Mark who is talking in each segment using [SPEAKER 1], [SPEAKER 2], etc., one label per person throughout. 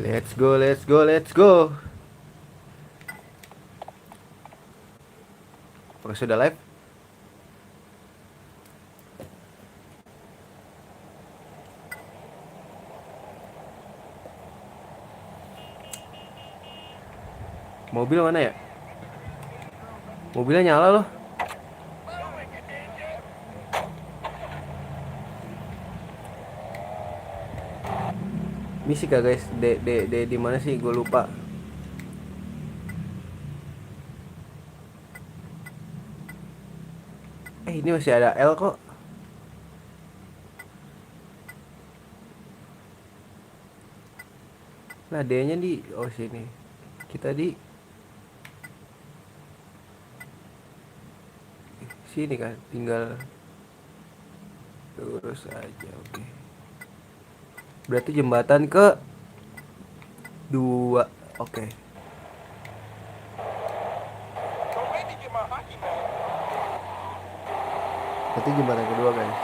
[SPEAKER 1] Let's go, let's go, let's go. Apakah sudah live? Mobil mana ya? Mobilnya nyala loh. Misi kah guys? Di mana sih? Gue lupa. Ini masih ada L kok. Nah, D-nya di sini. Kita di sini kan, tinggal lurus aja. Oke. Berarti jembatan ke 2. Oke. Berarti jembatan kedua guys.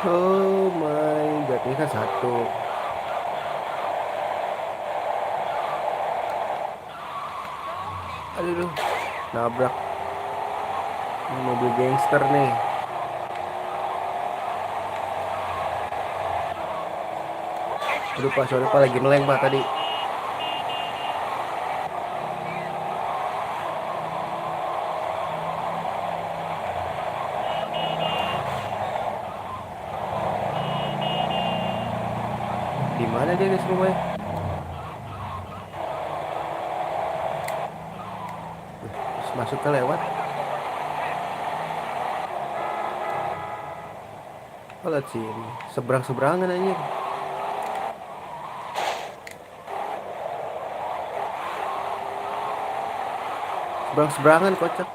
[SPEAKER 1] Oh my god, ini kan satu. Aduh, nabrak. Ini mobil gangster nih. Aduh pak, sorry pak, lagi meleng pak tadi. Di mana dia guys rumahnya? Terus masuk ke lewat. Oh lihat sini, seberang-seberangan aja. Seberang-seberangan kocak.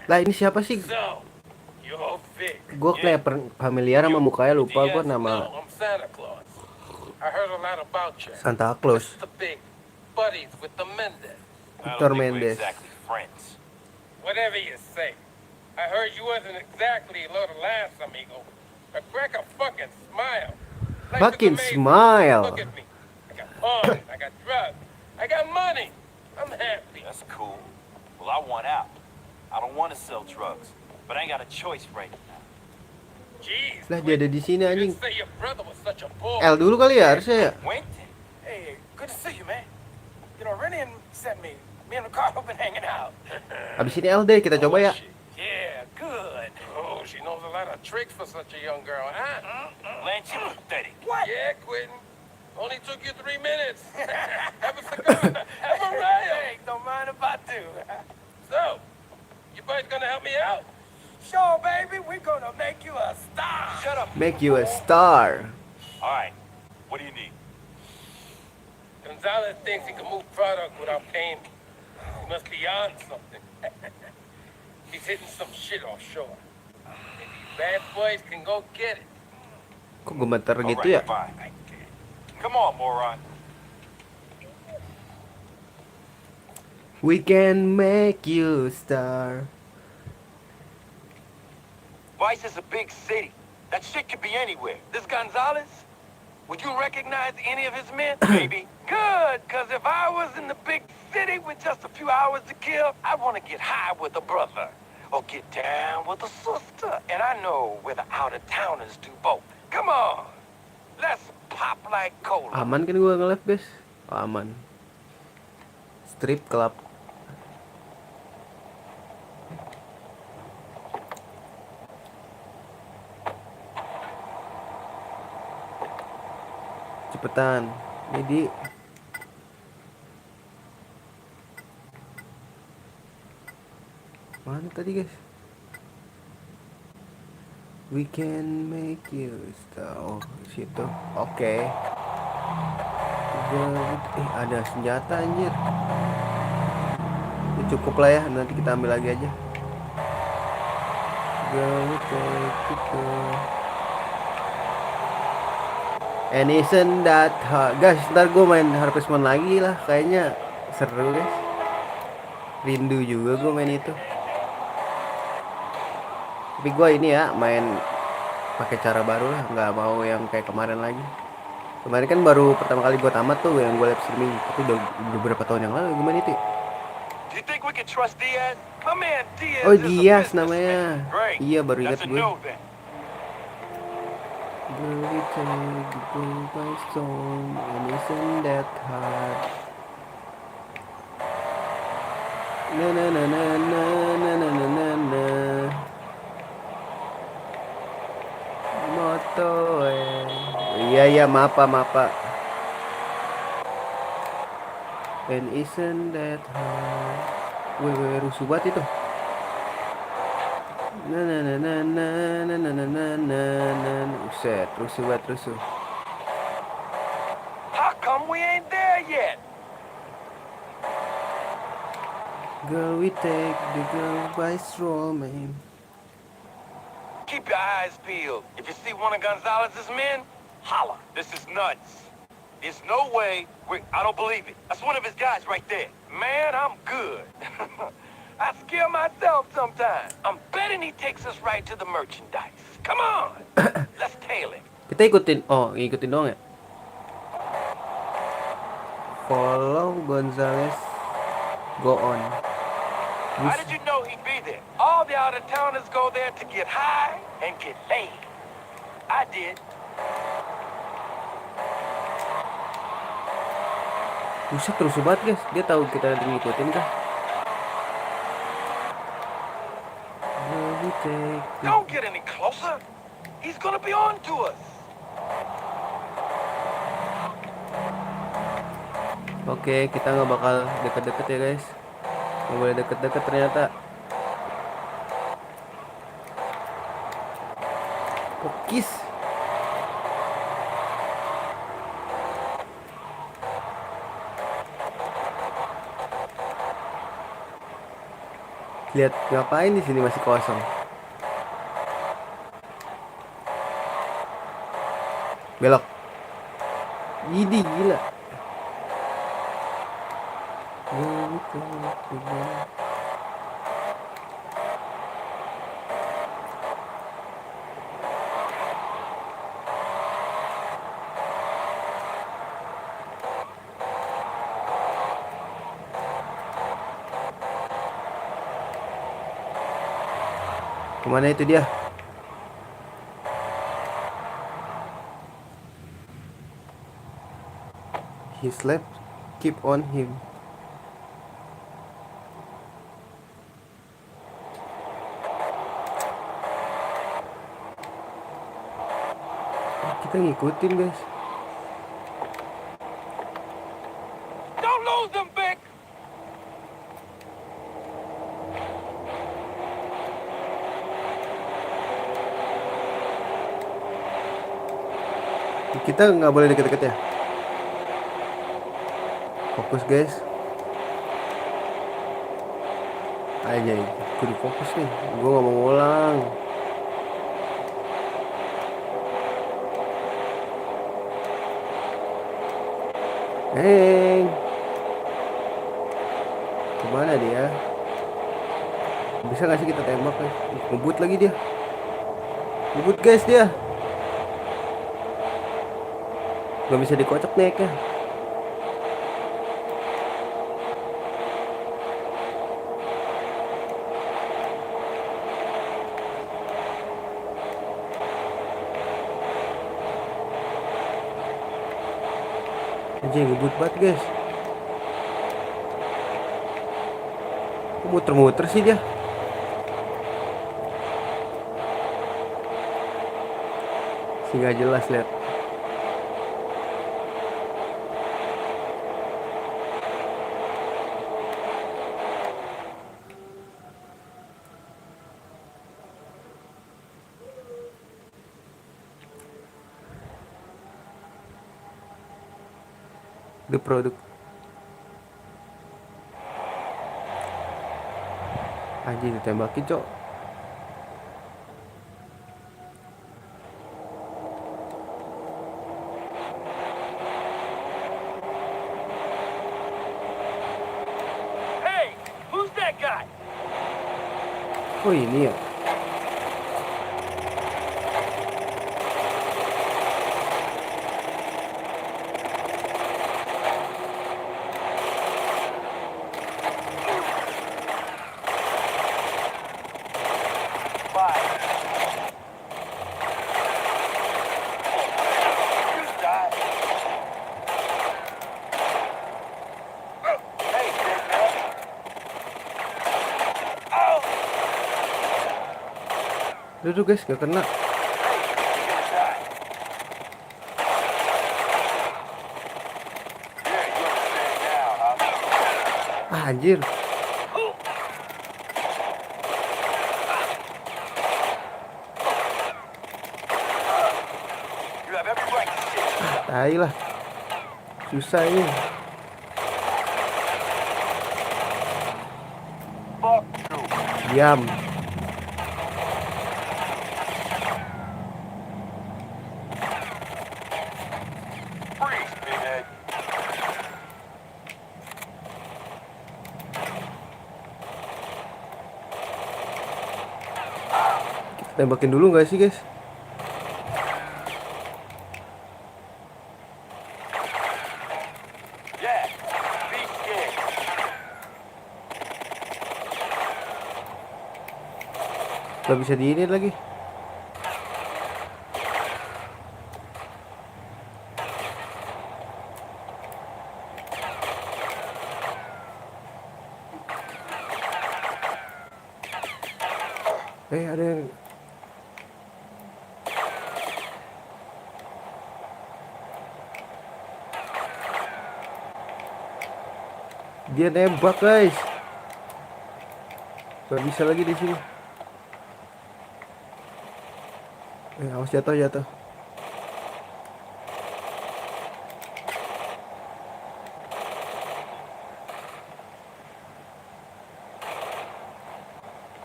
[SPEAKER 1] Lah ini siapa sih? Gue kayak familiar sama mukanya, lupa gue nama. Santa Claus. Victor Mendes.
[SPEAKER 2] Whatever you say. I heard you wasn't exactly a little last amigo. But crack a fucking smile.
[SPEAKER 1] Fucking smile.
[SPEAKER 2] Look at me. I got pawns, I got drugs, I got money. I'm happy.
[SPEAKER 3] That's cool. Well, I want out. I don't want to sell drugs, but I ain't got a choice right now.
[SPEAKER 2] Jeez.
[SPEAKER 1] Lah dia ada di sini anjing.
[SPEAKER 2] Say your brother was such a bull.
[SPEAKER 1] L dulu kali ya harusnya ya.
[SPEAKER 3] Quentin.
[SPEAKER 2] Hey, good to see you, man. You know, Rennie sent me. Me and Ricardo been hanging out.
[SPEAKER 1] Abis ini LD kita coba ya.
[SPEAKER 2] Yeah, good. Oh, she knows a lot of tricks for such a young girl, huh?
[SPEAKER 3] Lance, you pathetic.
[SPEAKER 2] What? Yeah, Quentin. Only took you 3 minutes. Have a cigar. Have a ride. Hey, don't mind if I do. So, you boys gonna help me out? Sure, baby. We're gonna make you a star. Shut up.
[SPEAKER 1] Make you a star.
[SPEAKER 3] All right. What do you need?
[SPEAKER 2] Gonzalez thinks he can move product without paying me. He must be on something. He's hitting some shit offshore. Maybe bad boys can go get it.
[SPEAKER 1] Kok gemeter
[SPEAKER 3] All
[SPEAKER 1] gitu
[SPEAKER 3] right,
[SPEAKER 1] ya?
[SPEAKER 3] fine. Come on, moron.
[SPEAKER 1] We can make you a star.
[SPEAKER 3] Vice is a big city. That shit could be anywhere.
[SPEAKER 2] This Gonzalez? Would you recognize any of his men? Maybe. Good, because if I was in the big city with just a few hours to kill, I'd want to get high with a brother. Or get down with a sister. And I know where the out-of-towners do both. Come on. Let's pop like cola.
[SPEAKER 1] Aman kan gua nge-live guys? Oh, aman. Strip club. Cepetan. Jadi mana tadi guys? We can make you oh situ. Oke. Ada senjata anjir. Ya, cukup lah ya, nanti kita ambil lagi aja. Go take it go. And isn't that hard? Guys, ntar gue main Harvest Moon lagi lah. Kayaknya seru guys. Rindu juga gue main itu. Tapi gue ini ya main pakai cara baru lah, nggak mau yang kayak kemarin lagi. Kemarin kan baru pertama kali gue tamat tuh yang gue live streaming. Itu udah beberapa tahun yang lalu gue main itu.
[SPEAKER 2] Do you think we can trust Diaz? My man Diaz
[SPEAKER 1] Oh
[SPEAKER 2] is a
[SPEAKER 1] Diaz
[SPEAKER 2] businessman.
[SPEAKER 1] namanya.
[SPEAKER 2] Great.
[SPEAKER 1] Iya baru ingat
[SPEAKER 2] That's a
[SPEAKER 1] gue.
[SPEAKER 2] no then.
[SPEAKER 1] Girl, we take the world by storm, and isn't that hard? Na na na na na na na na na na. Moto iya maaf pak. And isn't that hard? Weh rusuh banget itu. Na na na na na na na na na na na. Uset, rusuh banget rusuh.
[SPEAKER 2] How come we ain't there yet?
[SPEAKER 1] Girl, we take the girl by storm, man.
[SPEAKER 2] Keep your eyes peeled. If you see one of Gonzalez's men, holla. This is nuts. There's no way I don't believe it. That's one of his guys right there. Man, I'm good. I scare myself sometimes. I'm betting he takes us right to the merchandise. Come on. Let's tail him.
[SPEAKER 1] Kita ikutin doang ya. Follow Gonzalez. Go on.
[SPEAKER 2] How did you know he'd be there? All the out-of-towners go there to get high and get laid. I did.
[SPEAKER 1] Buset terus banget guys. Dia tahu kita lagi ngikutin kah?
[SPEAKER 2] Don't get any closer. He's gonna be on to us.
[SPEAKER 1] Oke, kita nggak bakal deket-deket ya guys. Nggak boleh deket-deket ternyata. Pokis. Lihat ngapain di sini masih kosong. Belok. Idi gila. Kemana itu dia? His left, keep on him. Kita ngikutin guys.
[SPEAKER 2] Don't lose them, Vic.
[SPEAKER 1] Kita nggak boleh deket-deket ya. Fokus guys. Aja, kudu fokus nih. Gue nggak mau ngulang. Kemana dia? Bisa nggak sih kita tembak guys? Ngebut lagi dia. Ngebut guys dia. Gak bisa dikocok naiknya. Anjing ngebut banget guys. Kok muter-muter sih dia? Sih gak jelas lihat. The product. Anjing ditembakin, cok.
[SPEAKER 2] Hey, who's that guy?
[SPEAKER 1] Oh ini ya.
[SPEAKER 2] Fine. You died. Hey, big man. Oh!
[SPEAKER 1] Aduh guys, gak kena.
[SPEAKER 2] Hey, you're gonna die. Yeah, you understand now, huh?
[SPEAKER 1] Ah, anjir.
[SPEAKER 2] You have every right to shit.
[SPEAKER 1] Tai lah. Susah ini.
[SPEAKER 2] Fuck you.
[SPEAKER 1] Diam.
[SPEAKER 2] Freeze, pinhead.
[SPEAKER 1] Tembakin dulu gak sih guys?
[SPEAKER 2] Yeah, be scared.
[SPEAKER 1] Gak bisa di ini lagi. Ada yang dia nembak guys. Gak bisa lagi di sini. Awas jatuh.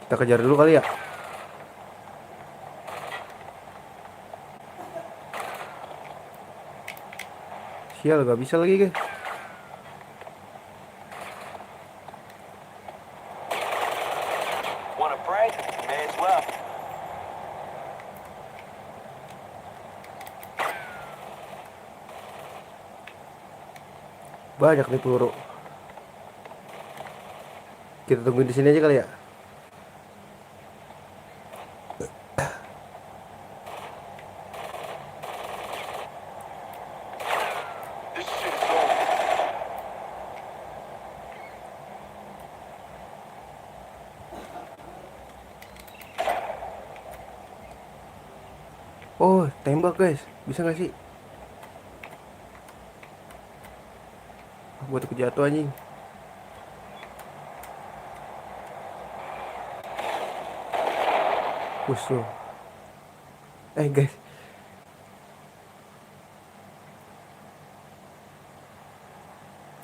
[SPEAKER 1] Kita kejar dulu kali ya. Sial, gak bisa lagi guys.
[SPEAKER 2] Wanna pray? May as well.
[SPEAKER 1] Banyak nih peluru. Kita tungguin di sini aja kali ya.
[SPEAKER 2] This shit is over.
[SPEAKER 1] Oh, tembak guys. Bisa gak sih? Gua tuh kejatuh anjing. Push lo. Guys.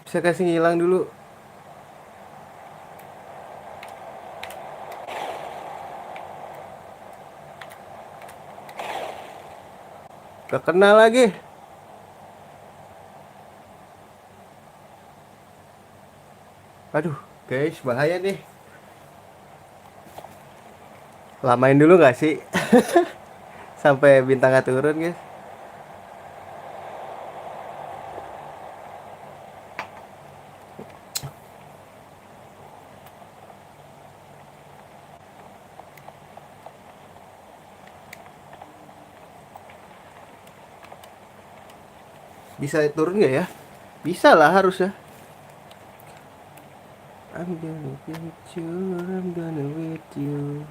[SPEAKER 1] Bisa kasih ngilang dulu. Gak kena lagi. Aduh, guys, bahaya nih. Lamain dulu gak sih? Sampai bintangnya turun, guys. Bisa turun gak ya? Bisa lah harusnya. I'm gonna get you, I'm gonna with you.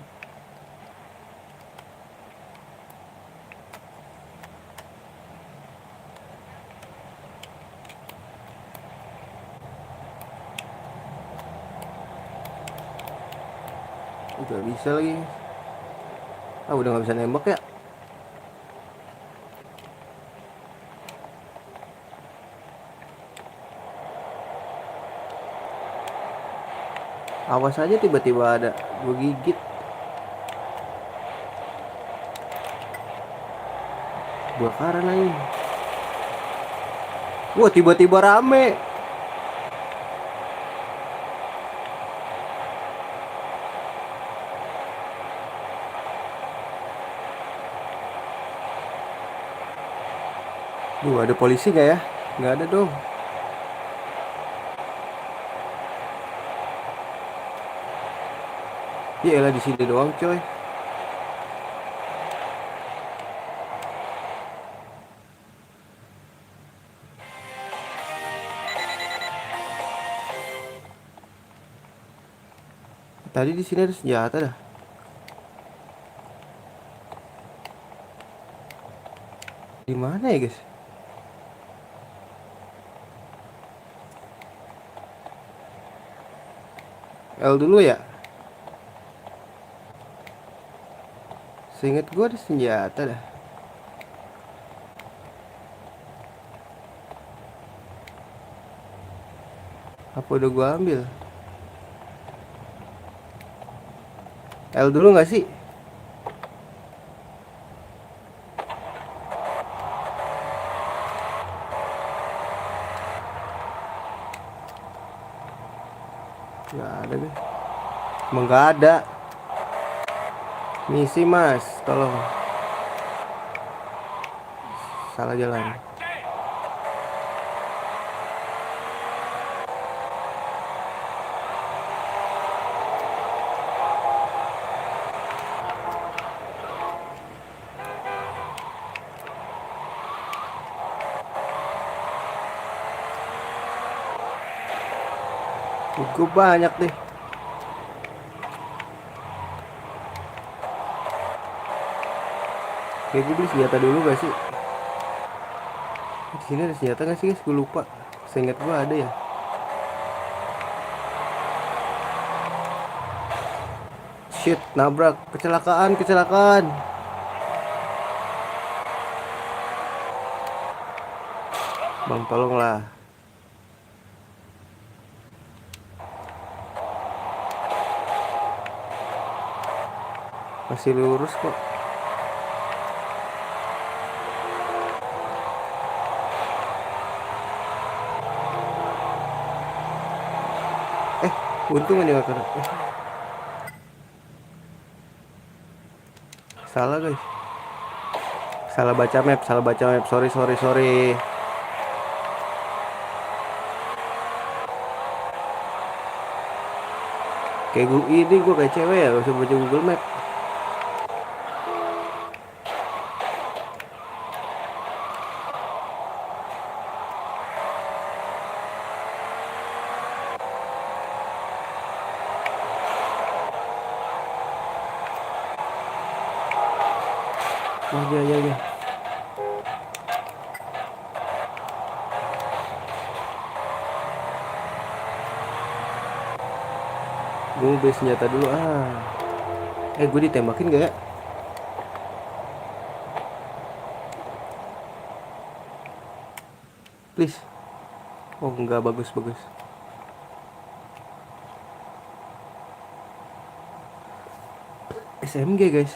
[SPEAKER 1] Udah bisa lagi. Udah nggak bisa nembak ya. Awas aja tiba-tiba ada gue gigit. Bakaran aja. Wah, tiba-tiba rame. Duh, ada polisi nggak ya? Nggak ada dong. Ya elah, di sini doang, coy. Tadi di sini ada senjata dah. Di mana ya, guys? L dulu ya. Seingat gue ada senjata dah. Apa udah gue ambil? L dulu nggak sih? Nggak ada deh. Emang nggak ada. Misi mas, tolong. Salah jalan. Gue banyak deh. Kayak gue beli senjata dulu gak sih? Di sini ada senjata gak sih, guys? Gue lupa. Seingat gue ada ya. Shit, nabrak. Kecelakaan, kecelakaan. Bang, tolonglah. Masih lurus kok. Untung aja gak kena. Salah guys. Salah baca map, salah baca map. Sorry. Kayak gue kayak cewek ya, gak usah baca Google Map. Ya. Gue mau beli senjata dulu. Gue ditembakin gak ya? Please. Oh enggak, bagus. SMG guys.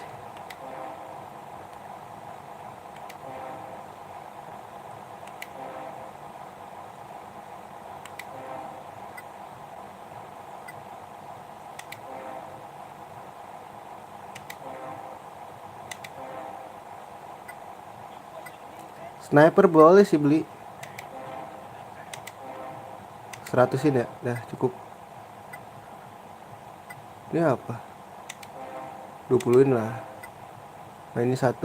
[SPEAKER 1] Sniper boleh sih beli. 100-in ya? Dah cukup. Ini apa? 20-in lah. Nah ini 1.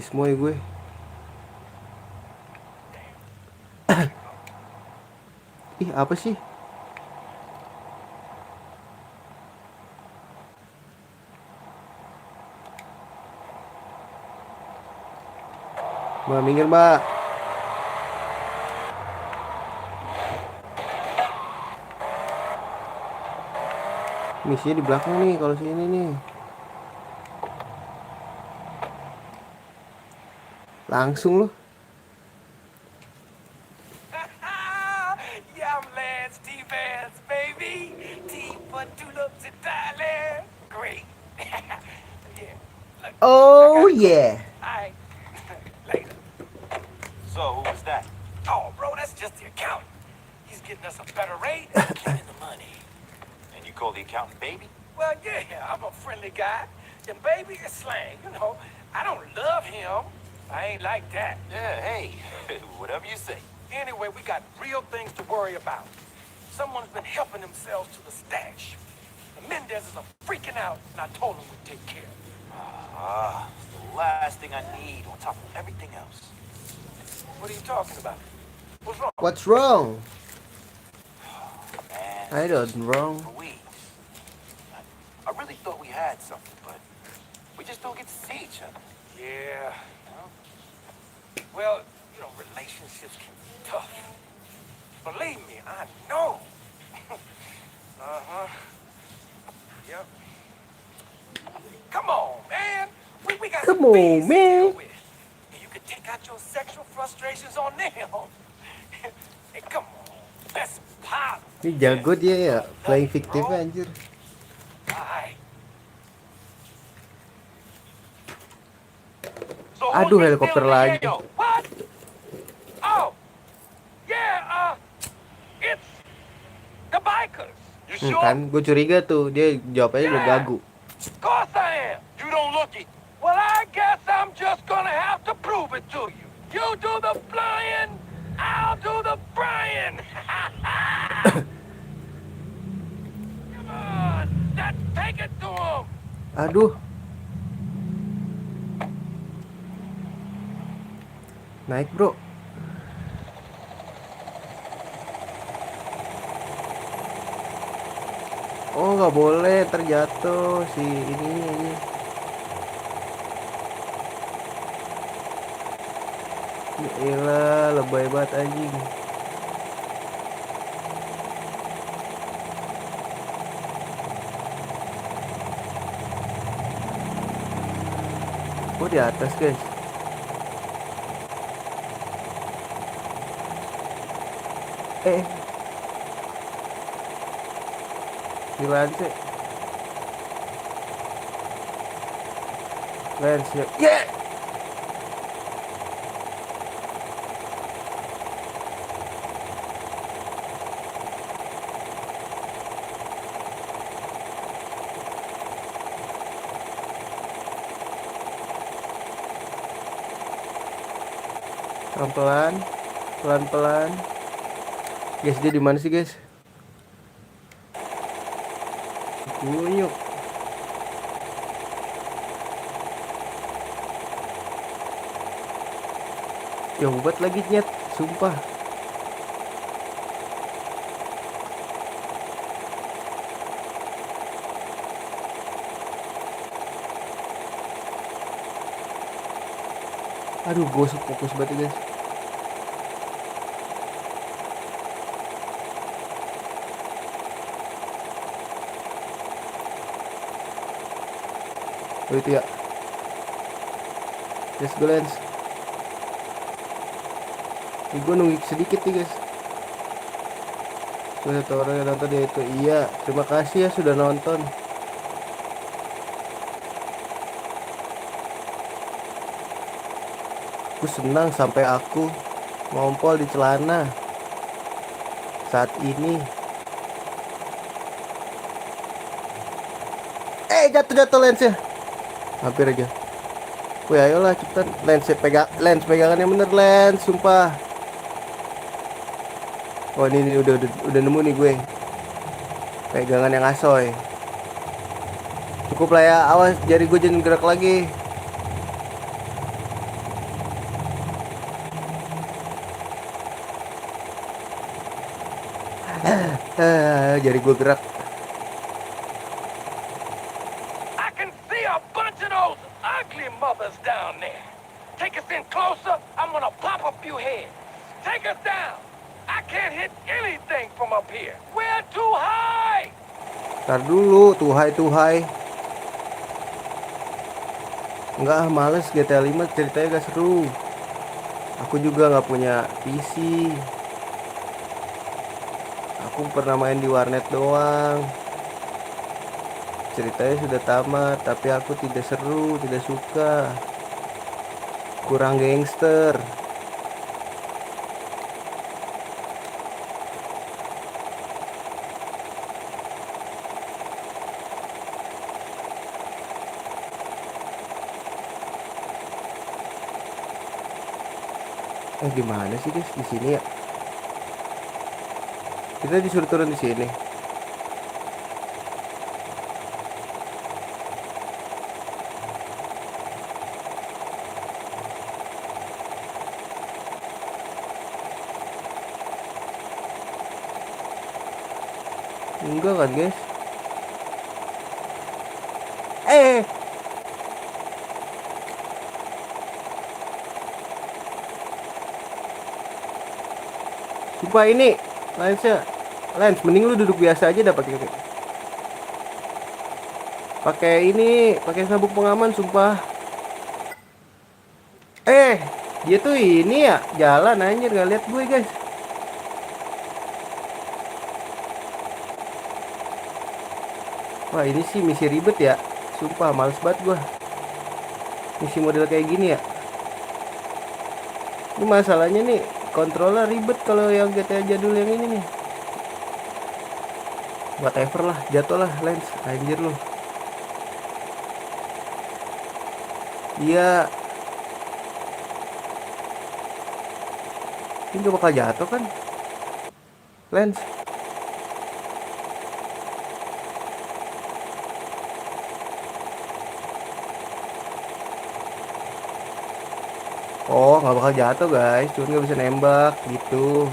[SPEAKER 1] Semua ya gue. Ih apa sih? Mbak, minggir mbak. Misinya di belakang nih, kalau sini nih. Langsung loh.
[SPEAKER 2] Dance T-Vans, baby. T for tulips in Thailand. Great. Yeah. Look,
[SPEAKER 1] Oh
[SPEAKER 2] I gotta go.
[SPEAKER 1] yeah.
[SPEAKER 2] Alright. Later.
[SPEAKER 3] So, who was that?
[SPEAKER 2] Oh, bro, that's just the accountant. He's getting us a better rate and cleaning the money.
[SPEAKER 3] And you call the accountant baby?
[SPEAKER 2] Well, yeah, I'm a friendly guy. And baby is slang, you know. I don't love him. I ain't like that.
[SPEAKER 3] Yeah, hey, whatever you say.
[SPEAKER 2] Anyway, we got real things to worry about. Someone's been helping themselves to the stash. And Mendez is freaking out, and I told him we'd take care of it.
[SPEAKER 3] Ah, it's the last thing I need on top of everything else.
[SPEAKER 2] What are you talking about? What's wrong?
[SPEAKER 1] What's wrong?
[SPEAKER 3] Man,
[SPEAKER 1] I don't wrong.
[SPEAKER 3] Louise. I really thought we had something, but we just don't get to see each other.
[SPEAKER 2] Yeah. Well, you know, relationships can be tough. Believe me, I know. Uh-huh. Yep. Come on, man. We got
[SPEAKER 1] Come
[SPEAKER 2] some
[SPEAKER 1] on,
[SPEAKER 2] bees to
[SPEAKER 1] man.
[SPEAKER 2] deal with. And you can take out your sexual frustrations on them. Hey, come on. Let's pop.
[SPEAKER 1] Ini jago dia ya, playing fiktif anjir.
[SPEAKER 2] Alright.
[SPEAKER 3] So
[SPEAKER 1] Aduh,
[SPEAKER 3] who's been
[SPEAKER 1] helikopter
[SPEAKER 3] stealing the
[SPEAKER 1] lagi.
[SPEAKER 3] yayo?
[SPEAKER 2] What? Oh. Yeah, it's the bikers.
[SPEAKER 3] You
[SPEAKER 1] Hmm,
[SPEAKER 3] sure?
[SPEAKER 1] kan gue curiga tuh dia jawabnya udah gagu.
[SPEAKER 2] Of course I am.
[SPEAKER 3] You don't look it.
[SPEAKER 2] Well, I guess I'm just gonna have to prove it to you. You do the flying, I'll do the frying. Come on, let's take it to him.
[SPEAKER 1] Aduh. Naik, bro. Oh, nggak boleh terjatuh si ini. Yaelah, lebay banget anjing. Oh, di atas, guys. Di Lance. Lance, ya. Pelan-pelan. Guys, dia di mana sih, guys? Kunyuk. Ya obat lagi nyet, sumpah. Aduh, gue fokus banget, guys. Oh, itu ya. Let's go, Lens. Ini gue nunggu sedikit nih, guys. Sudah satu orang yang nonton, yaitu iya. Terima kasih ya sudah nonton. Aku senang sampai aku ngompol di celana saat ini. Jatuh lensnya. Hampir aja. Wih, ayolah cepetan. Lens pegangan yang bener, Lens, sumpah. Oh, ini udah nemu nih gue. Pegangan yang asoy. Cukup lah ya, awas jari gue jangan gerak lagi. Jari gue gerak.
[SPEAKER 2] I can see a bunch of those ugly mothers down there. Take us in closer, I'm gonna pop a few heads. Take us down. I can't hit anything from up here. We're too high.
[SPEAKER 1] Ntar dulu, tuhai. Enggak, males GTA 5 ceritanya gak seru. Aku juga gak punya PC. Aku Aku pernah main di warnet doang. Ceritanya sudah tamat, tapi aku tidak seru, tidak suka. Kurang gangster. Gimana sih guys di sini ya? Kita disuruh turun di sini. Enggak kan guys? Eh, sumpah ini lensnya, lens mending lu duduk biasa aja dah pakai ini, pakai sabuk pengaman sumpah. Dia tuh ini ya jalan anjir, nggak lihat gue guys. Wah ini sih misi ribet ya, sumpah males banget gue misi model kayak gini ya. Ini masalahnya nih, kontrolnya ribet kalau yang GTA jadul yang ini nih. Whatever lah, jatuh lah lens, anjir lu. Iya, ini gak bakal jatuh kan, lens? Oh, nggak bakal jatuh guys, cuma nggak bisa nembak gitu.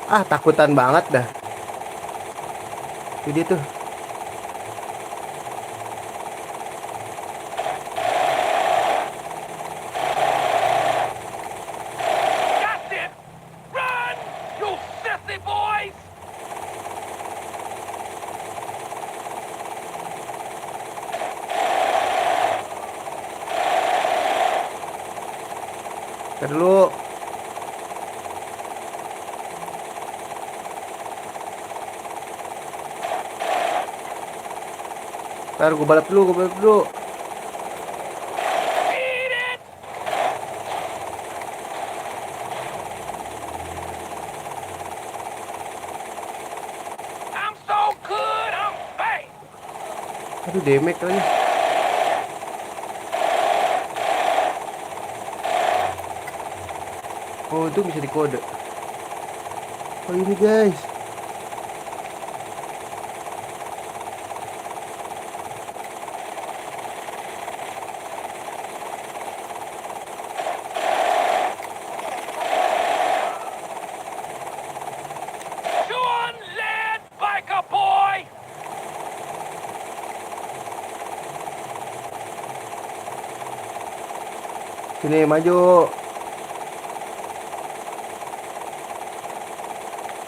[SPEAKER 1] Takutan banget dah. Itu dia tuh.
[SPEAKER 2] That's it! Run, you sissy boys!
[SPEAKER 1] Ntar dulu. Ntar gue balap dulu.
[SPEAKER 2] Beat it! I'm so good, I'm bang!
[SPEAKER 1] Aduh, damage lagi. Oh, itu bisa dikode. Oh, ini guys.
[SPEAKER 2] Sean led biker boy!
[SPEAKER 1] Sini maju.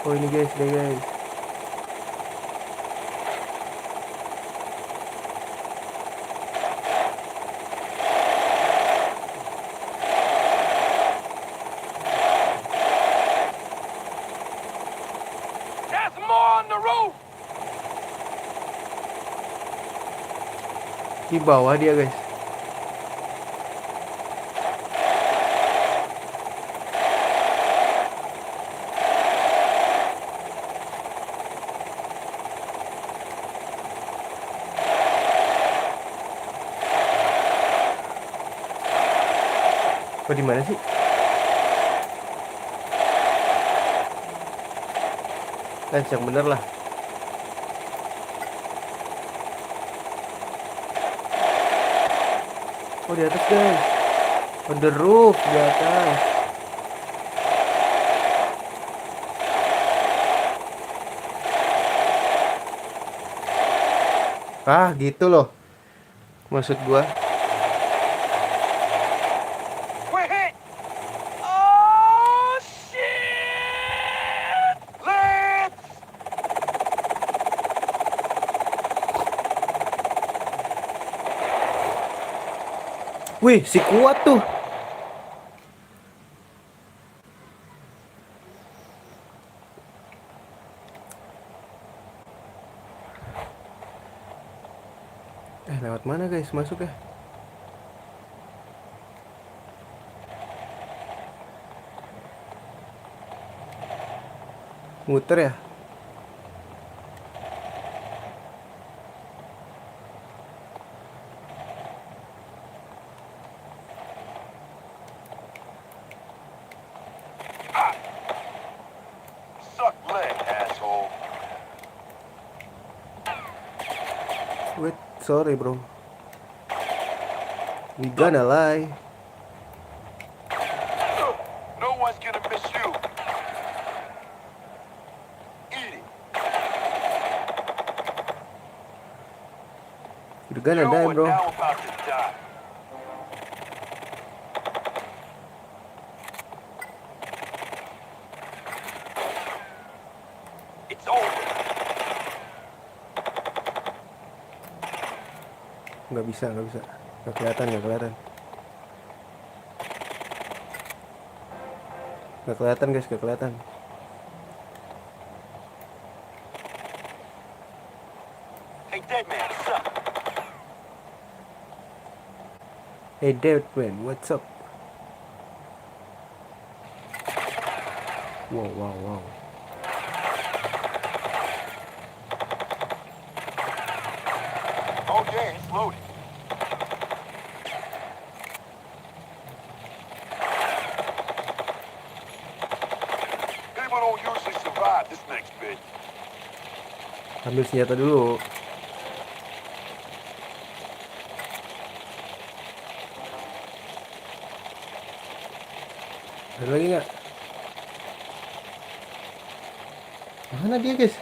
[SPEAKER 1] Oh, ini guys, deh guys.
[SPEAKER 2] There's more on the roof!
[SPEAKER 1] Di bawah dia guys. Oh, di mana sih? Lens yang bener lah. Oh, di atas guys. On the roof, di atas. Gitu loh. Maksud gua.
[SPEAKER 2] We're hit! Oh, shit! Let's...
[SPEAKER 1] Wih, si kuat tuh. Lewat mana guys masuk ya? Muter ya?
[SPEAKER 2] Suck leg, asshole.
[SPEAKER 1] Wait, sorry bro. We gonna lie.
[SPEAKER 2] No one's gonna miss you. Eat it.
[SPEAKER 1] We're gonna
[SPEAKER 2] You
[SPEAKER 1] die
[SPEAKER 2] are
[SPEAKER 1] bro.
[SPEAKER 2] now about to die. It's over.
[SPEAKER 1] Nggak bisa. Nggak kelihatan. Nggak kelihatan guys, nggak kelihatan.
[SPEAKER 2] Hey, dead man, what's up?
[SPEAKER 1] Hey Deadman, what's up? Wow.
[SPEAKER 2] Oh yeah, it's loaded. People don't usually survive this next bit.
[SPEAKER 1] Ambil senjata dulu. Ada lagi nggak? Mana dia guys?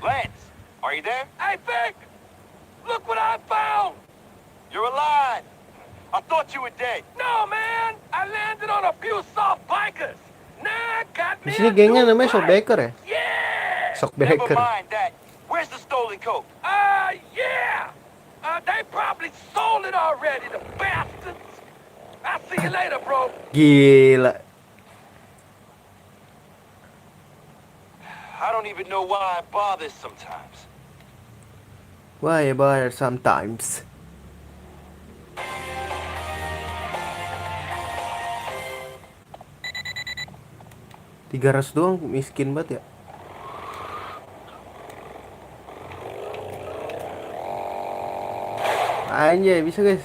[SPEAKER 2] Lance, are you there?
[SPEAKER 4] Hey, Vic! Look what I found!
[SPEAKER 2] You're alive. I thought you were dead.
[SPEAKER 4] No, man! I landed on a few soft bikers. Nah, got
[SPEAKER 1] Di
[SPEAKER 4] me
[SPEAKER 1] sini
[SPEAKER 4] a
[SPEAKER 1] gengnya
[SPEAKER 4] new
[SPEAKER 1] namanya
[SPEAKER 4] bike.
[SPEAKER 1] Shockbaker ya?
[SPEAKER 4] Yeah!
[SPEAKER 2] Never
[SPEAKER 1] Shockbaker.
[SPEAKER 2] mind that. Where's the stolen coat?
[SPEAKER 4] Yeah! They probably sold it already, the bastards! I'll see you later, bro.
[SPEAKER 1] Gila.
[SPEAKER 2] I don't even know why I bother sometimes.
[SPEAKER 1] Why bother sometimes? $300 doang, miskin banget ya. Anjay, bisa guys.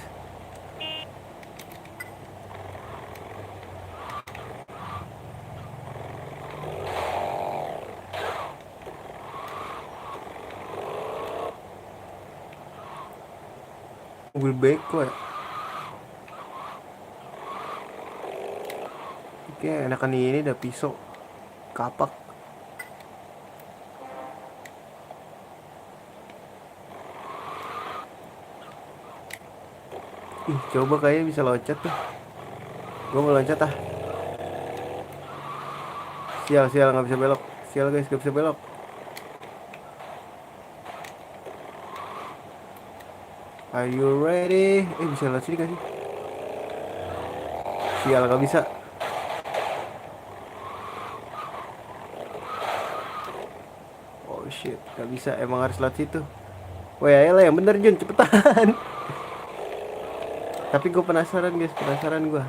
[SPEAKER 1] Mobil beko ya. Oke, enakan ini ada pisau kapak. Ih, coba kayaknya bisa loncat tuh. Gue mau loncat ah. Sial nggak bisa belok. Sial guys, nggak bisa belok. Are you ready? Bisa lewat sini gak sih? Sial nggak bisa. Oh shit, nggak bisa. Emang harus lewat situ. Wah ya lah yang bener Jun, cepetan. Tapi gue penasaran guys, gue.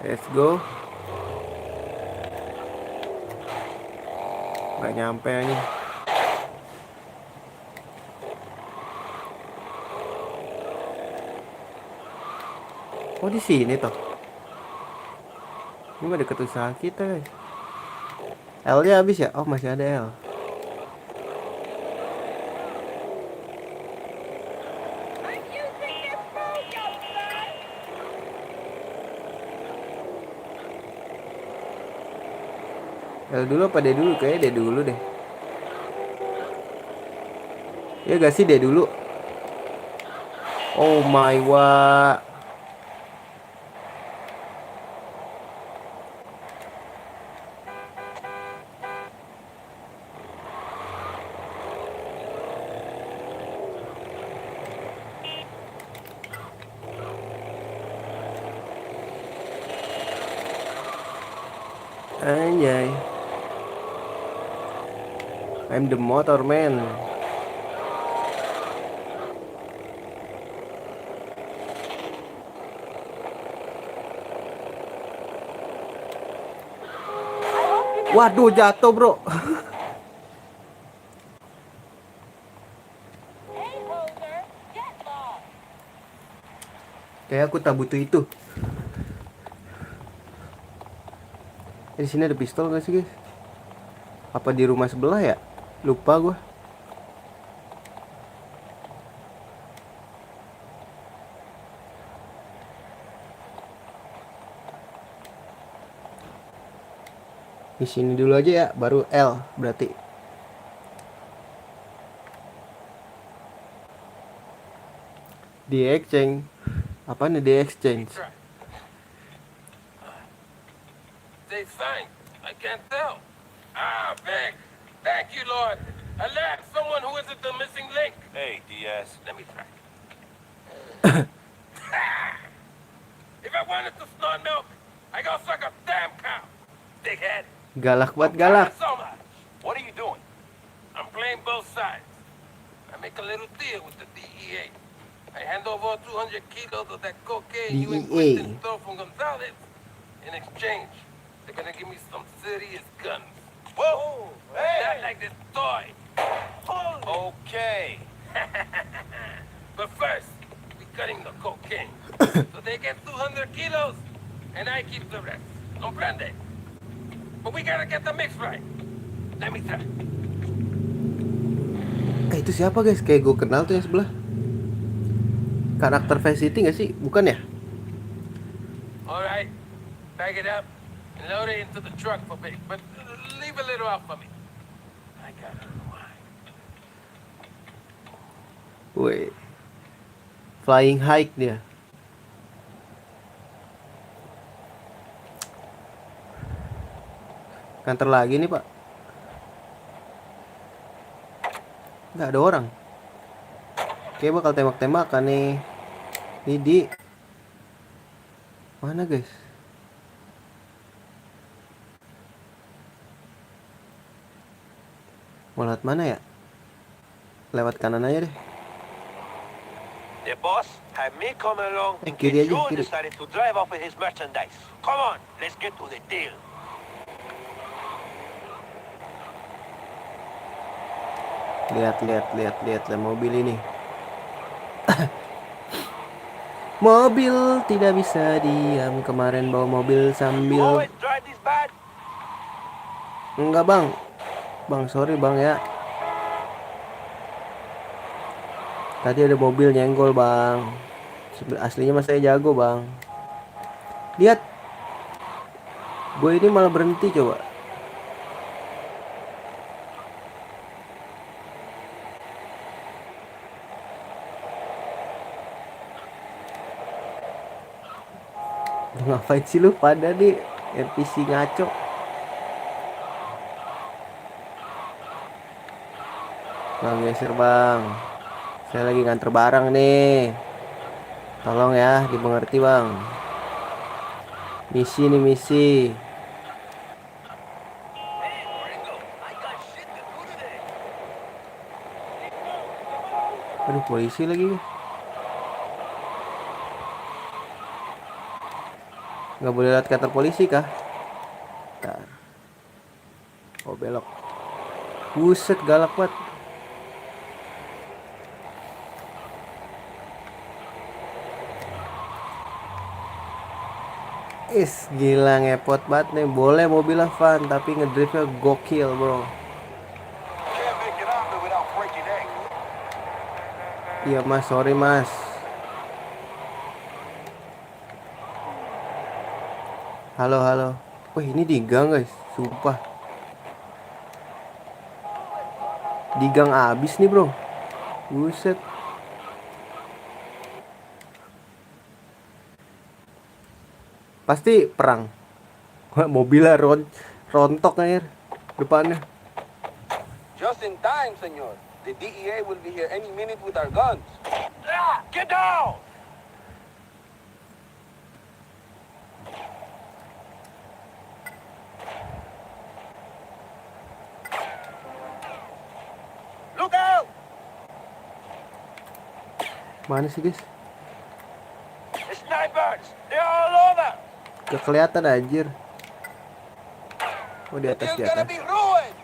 [SPEAKER 1] Let's go. Gak nyampe aja. Oh di sini toh. Ini mah deket usaha kita guys. L-nya habis ya? Oh masih ada L.
[SPEAKER 4] I'm using this mojo, son!
[SPEAKER 1] L dulu apa D dulu? Kayaknya D dulu deh. Ya gak sih D dulu? Oh my god. Anjay. I'm the motor man. Waduh, jatuh bro. Kayak aku tak butuh itu. Di sini ada pistol gak sih guys? Apa di rumah sebelah ya? Lupa gua. Di sini dulu aja ya, baru L berarti. Di exchange. Apa nih di exchange?
[SPEAKER 4] They think. I can't tell. Ah, thank you, Lord. Alas, someone who isn't the missing link.
[SPEAKER 3] Hey, Diaz.
[SPEAKER 4] Let me try. If I wanted to snort milk, I go suck a damn cow. Dickhead.
[SPEAKER 1] Galak buat galak.
[SPEAKER 4] So much.
[SPEAKER 3] What are you doing?
[SPEAKER 4] I'm playing both sides. I make a little deal with the DEA. I hand over 200 kilos of that cocaine you and
[SPEAKER 1] DEA.
[SPEAKER 4] Quentin stole from Gonzalez. In exchange, they're gonna give me some serious guns.
[SPEAKER 3] Whoa!
[SPEAKER 4] Not
[SPEAKER 3] Hey!
[SPEAKER 4] like this toy.
[SPEAKER 3] Okay.
[SPEAKER 4] But first, we cutting the cocaine. So they get 200 kilos, and I keep the rest. Comprende? But we gotta get the mix right. Let me try.
[SPEAKER 1] Itu siapa guys? Kayak gue kenal tuh yang sebelah. Karakter Vice City gak sih? Bukan ya?
[SPEAKER 4] All right, bag it up and load it into the truck for big, but leave a little out for me. I got it.
[SPEAKER 1] Woi. Flying hike dia. Kantor lagi nih pak. Nggak ada orang. Oke bakal tembak-tembakan nih. Ini di mana guys? Mau lewat mana ya? Lewat kanan aja deh.
[SPEAKER 2] The boss had me come along in
[SPEAKER 1] kiri
[SPEAKER 2] case
[SPEAKER 1] aja,
[SPEAKER 2] you
[SPEAKER 1] kiri.
[SPEAKER 2] decided to drive off with his merchandise. Come on, let's get to the deal.
[SPEAKER 1] Lihat mobil ini. Mobil tidak bisa diam. Kemarin bawa mobil
[SPEAKER 2] You
[SPEAKER 1] sambil
[SPEAKER 2] always drive this bad?
[SPEAKER 1] enggak bang. Bang sorry bang ya. Tadi ada mobil nyenggol bang. Aslinya mas saya jago bang. Lihat. Gue ini malah berhenti coba. Ngapain sih lu pada nih NPC ngaco. Bang geser bang. Saya lagi nganter barang nih. Tolong ya dimengerti bang. Misi nih misi. Aduh polisi lagi. Nggak boleh lewat kantor polisi kah? Bentar. Oh belok. Buset galak banget. Gila ngepot banget nih. Boleh mobilnya fun tapi ngedriftnya gokil bro.
[SPEAKER 2] Can't make it out there without breaking eggs.
[SPEAKER 1] Iya mas, sorry mas. Halo. Wah ini di gang guys, sumpah. Di gang abis nih bro. Buset. Pasti perang. Wah, mobilnya rontok air depannya.
[SPEAKER 5] Just in time, senor. The DEA will be here any minute with our guns.
[SPEAKER 2] Ah, get down!
[SPEAKER 1] Mana sih guys?
[SPEAKER 2] The snipers! They're all over!
[SPEAKER 1] Gak kelihatan anjir. Oh di
[SPEAKER 5] The
[SPEAKER 1] atas
[SPEAKER 5] deal's
[SPEAKER 1] di
[SPEAKER 5] gonna
[SPEAKER 1] atas.
[SPEAKER 5] be ruined.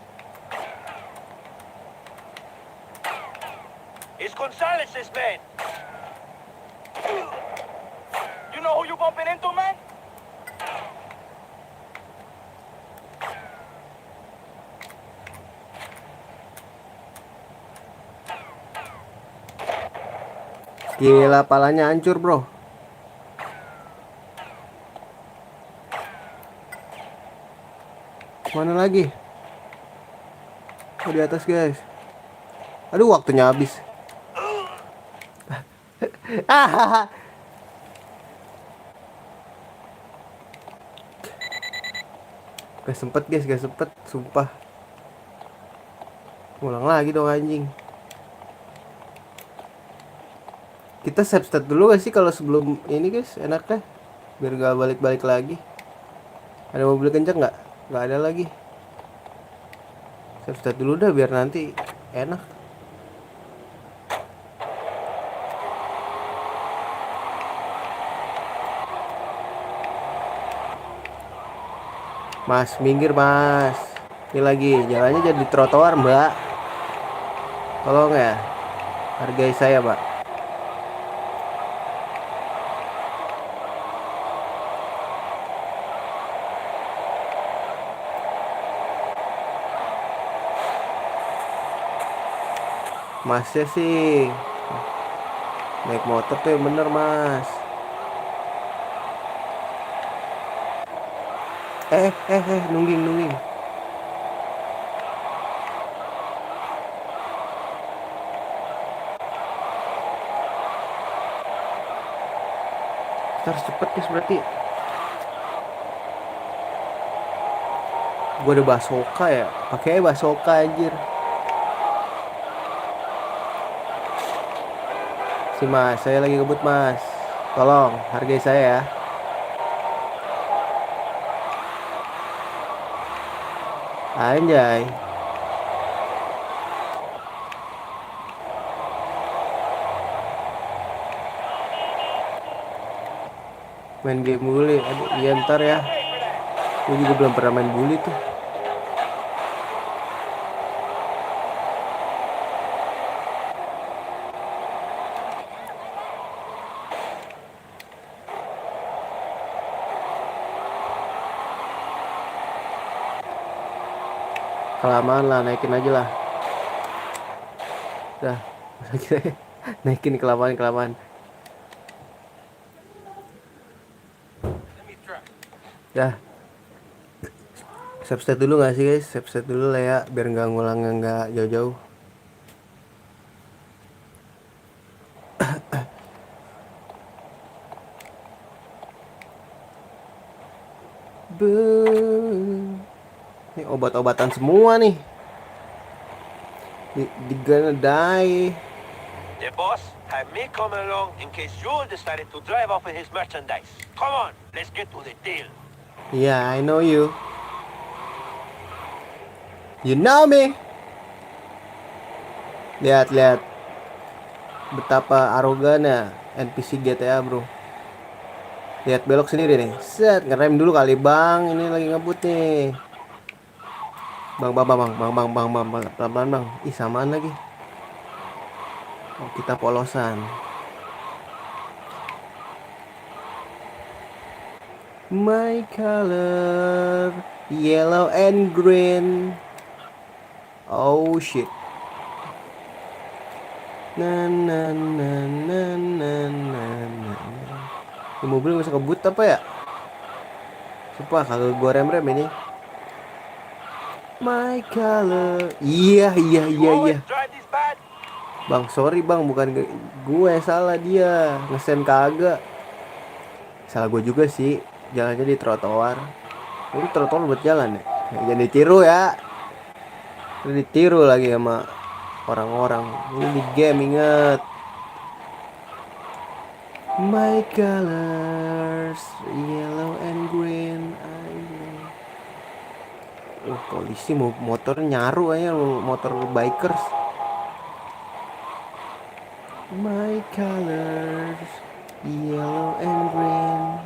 [SPEAKER 2] It's Gonzalez's men! You know who you bumping into, man?
[SPEAKER 1] Gila palanya hancur bro. Mana lagi? Oh di atas guys. Aduh waktunya habis. Gak sempet guys, gak sempet, sumpah. Ulang lagi dong anjing. Kita save state dulu gak sih kalau sebelum ini guys, enaknya biar gak balik-balik lagi. Ada mobil kencang nggak? Nggak ada lagi. Save state dulu dah biar nanti enak. Mas, minggir mas. Ini lagi, jalannya jadi trotoar mbak. Tolong ya, hargai saya mbak. Masnya sih naik motor tuh yang bener mas. Nungging. Kita harus cepet guys berarti. Gue ada basoka ya, pakai basoka anjir. Si mas, saya lagi ngebut mas. Tolong hargai saya ya. Anjay. Main game bully. Aduh, iya ntar ya. Gue juga belum pernah main bully tuh. Kelamaan lah, naikin aja lah. Dah, naikin kelamaan.
[SPEAKER 4] Let me try.
[SPEAKER 1] Dah. Save state dulu gak sih guys? Save state dulu lah ya, biar nggak ngulangnya nggak jauh-jauh. Ini obat-obatan semua nih. Di gonna die.
[SPEAKER 2] The boss had me come along in case you decided to drive off with his merchandise. Come on, let's get to the deal.
[SPEAKER 1] Yeah, I know you. You know me. Lihat betapa arogannya NPC GTA bro. Lihat belok sendiri nih. Set, ngerem dulu kali bang. Ini lagi ngebut nih. Bang. Pelan-pelan bang. Ih samaan lagi. Oh, kita polosan. My color yellow and green. Oh shit. Na. Ini mobil gak usah kebut apa ya? Sumpah kagak gua rem ini. My color. Iya.
[SPEAKER 2] You always drive this bad?
[SPEAKER 1] Bang, sorry bang, bukan gue salah, dia ngesen kagak. Salah gue juga sih, jalannya di trotoar. Ini trotoar buat jalan ya. Jangan ditiru ya. Ini ditiru lagi sama orang-orang. Ini di game, inget. My colors yellow and green. Polisi motor nyaru aja, motor bikers. My colors yellow and green.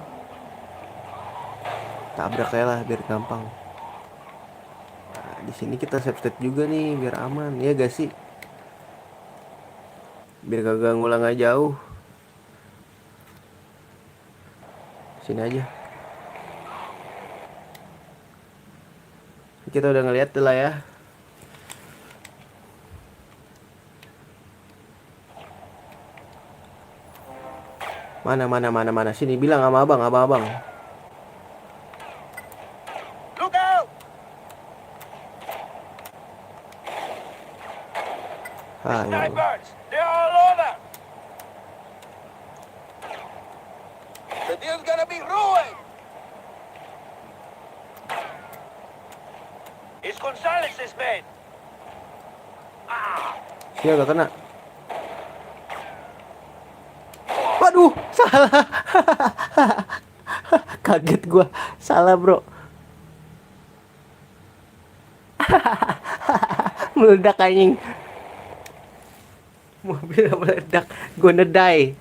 [SPEAKER 1] Tabrak aja lah biar gampang. Nah, di sini kita save state juga nih biar aman ya gak sih? Biar kagak ngulang aja jauh. Sini aja. Kita udah ngeliat lah ya. Mana. Sini bilang sama abang.
[SPEAKER 2] Look out!
[SPEAKER 1] Ah, ya Allah.
[SPEAKER 2] Snipers! They're all over!
[SPEAKER 5] The deal's gonna be ruined.
[SPEAKER 2] It's Gonzalez's men!
[SPEAKER 1] Dia gak kena. Waduh, salah. Kaget gua. Salah, bro. Meledak anjing. Mobil meledak. Gonna die.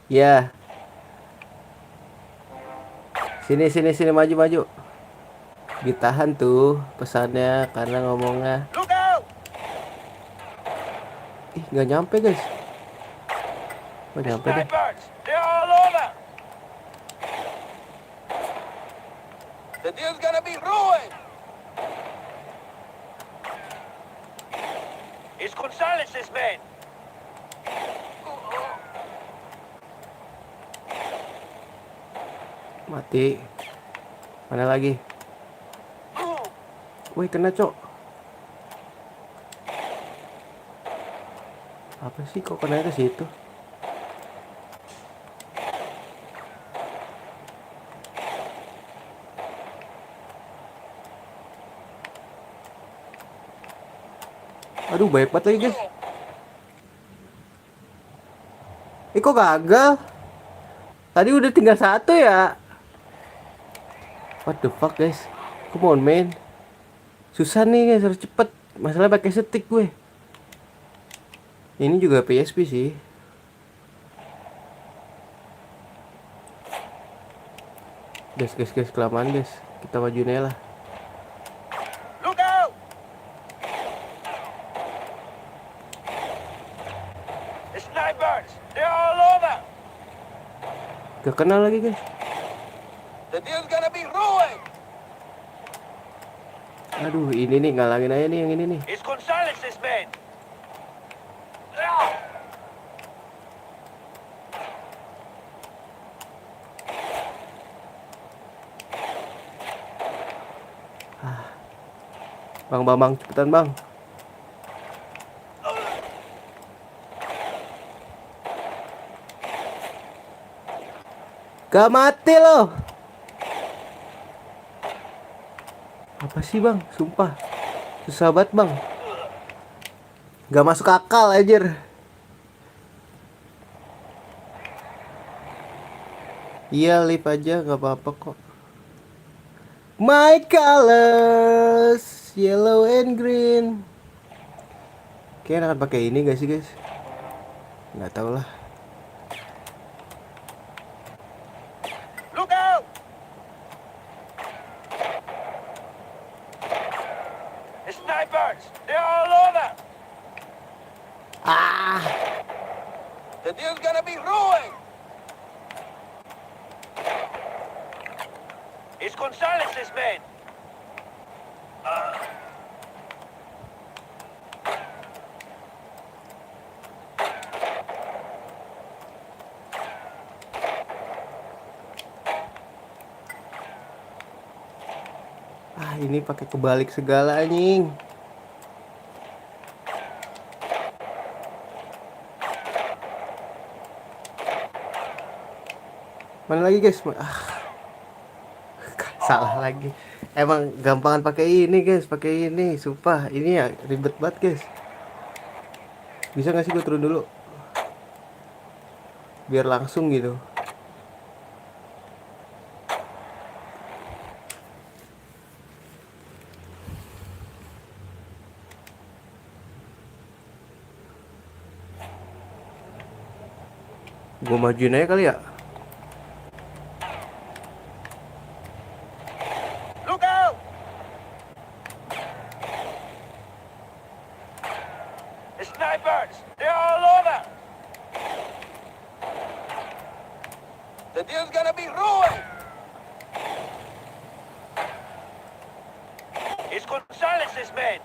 [SPEAKER 1] Ya. Sini maju. Ditahan tuh pesannya karena ngomongnya.
[SPEAKER 2] Look out!
[SPEAKER 1] Ih, nggak nyampe guys. Nggak nyampe deh.
[SPEAKER 2] Snipers! They're all over!
[SPEAKER 5] The deal's gonna be ruined.
[SPEAKER 2] It's Gonzalez's men!
[SPEAKER 1] Mati. Mana lagi? Wih, kena cok. Apa sih kok kena ke situ? Aduh, banyak banget lagi guys. Kok gagal? Tadi udah tinggal satu ya. What the fuck guys? Come on man. Susah nih guys, harus cepet. Masalah pakai stick gue. Ini juga PSP sih. Guys, kelamaan guys. Kita majuin aja lah.
[SPEAKER 2] Look out! The snipers! They're all over!
[SPEAKER 1] Gak kenal lagi guys.
[SPEAKER 5] The deal's gonna be ruined.
[SPEAKER 1] Aduh, ini nih ngalangin aja nih yang ini nih.
[SPEAKER 2] It's Gonzalez's men!
[SPEAKER 1] Bang, cepetan bang. Gak mati loh. Apa sih bang? Sumpah susah banget bang. Gak masuk akal anjir. Iya, live aja gak apa-apa kok. My colors yellow and green. Kayaknya akan pakai ini gak sih guys? Nggak tahu lah.
[SPEAKER 2] Look out! The snipers! They're all over!
[SPEAKER 5] The deal's gonna be ruined.
[SPEAKER 2] It's Gonzalez's men!
[SPEAKER 1] Ini pakai kebalik segala anjing. Mana lagi guys? Salah lagi. Emang gampangan pakai ini guys, pakai ini. Sumpah, ini ya ribet banget guys. Bisa nggak sih gue turun dulu? Biar langsung gitu. Gue majuin aja kali ya.
[SPEAKER 2] Look out! The snipers! They're all over!
[SPEAKER 5] The deal's gonna be ruined.
[SPEAKER 2] It's Gonzalez's men!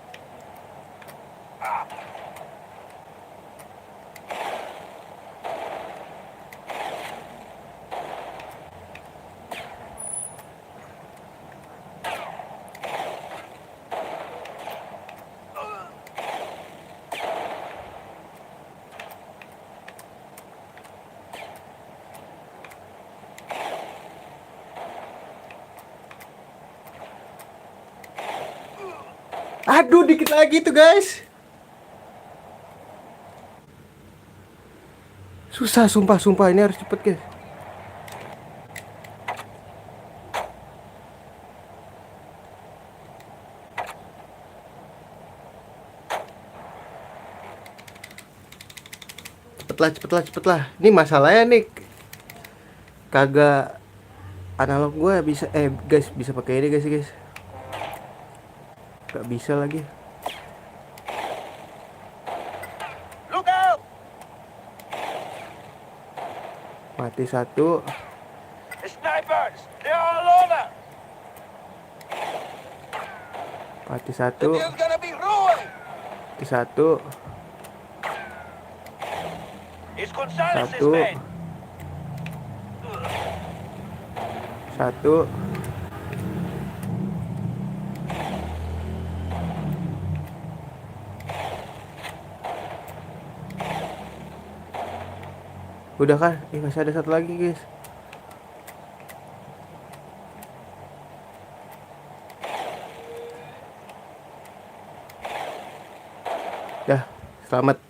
[SPEAKER 1] Aduh, dikit lagi tuh guys. Susah, sumpah ini harus cepet guys. Cepet lah. Ini masalahnya nih, kagak analog gue bisa. Guys, bisa pakai ini guys. Gak bisa lagi.
[SPEAKER 2] Look out!
[SPEAKER 1] Mati satu.
[SPEAKER 2] The snipers! They're all over!
[SPEAKER 1] Mati
[SPEAKER 5] The
[SPEAKER 1] satu.
[SPEAKER 5] deal's gonna be ruined.
[SPEAKER 1] Mati satu.
[SPEAKER 2] It's Gonzalez's
[SPEAKER 1] Satu.
[SPEAKER 2] men!
[SPEAKER 1] Satu. Udah kan? Masih ada satu lagi guys. Dah, selamat.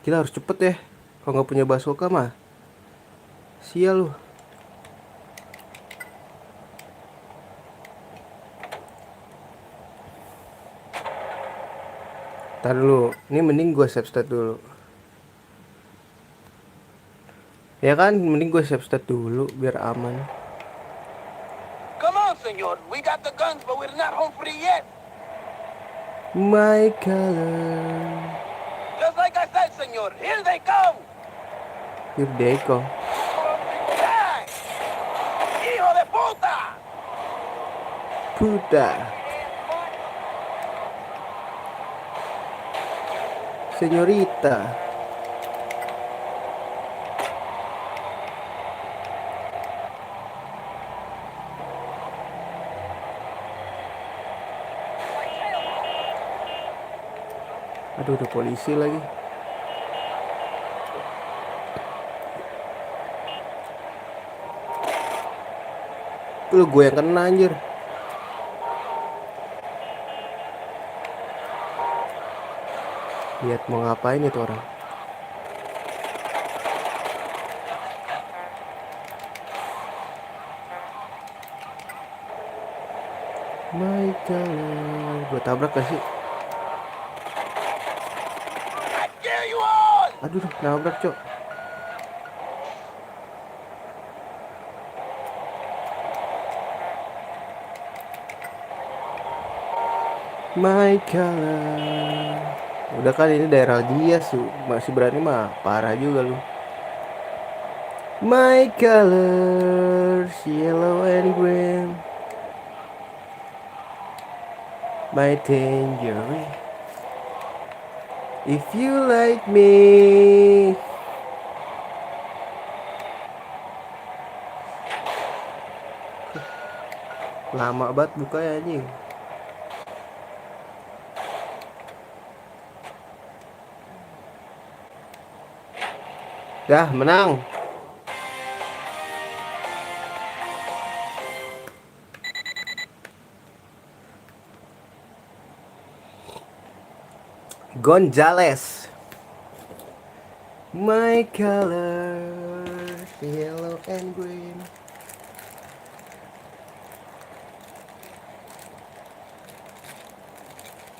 [SPEAKER 1] Kita harus cepet ya. Kalau nggak punya bazooka mah sial lu. Ntar dulu, ini mending gue save state dulu. Ya kan, mending gue save state dulu biar aman.
[SPEAKER 5] Come on, senor. We got the guns, but we're not home free yet.
[SPEAKER 1] My color.
[SPEAKER 5] Just like I said, senor. Here they come.
[SPEAKER 1] Here they go.
[SPEAKER 5] Die! Hijo de puta!
[SPEAKER 1] Puta. Señorita. Aduh, udah polisi lagi. Lu gue yang kena anjir. Lihat mau ngapain itu orang. My color. Gue tabrak gak sih?
[SPEAKER 5] I kill you all!
[SPEAKER 1] Aduh, nabrak cok. My color. Udah kan ini daerah dia masih berani mah parah juga lu. My color yellow and green. My tangerine. If you like me. Lama banget bukanya anjing. Dah menang. Gonzales. My colors yellow and green.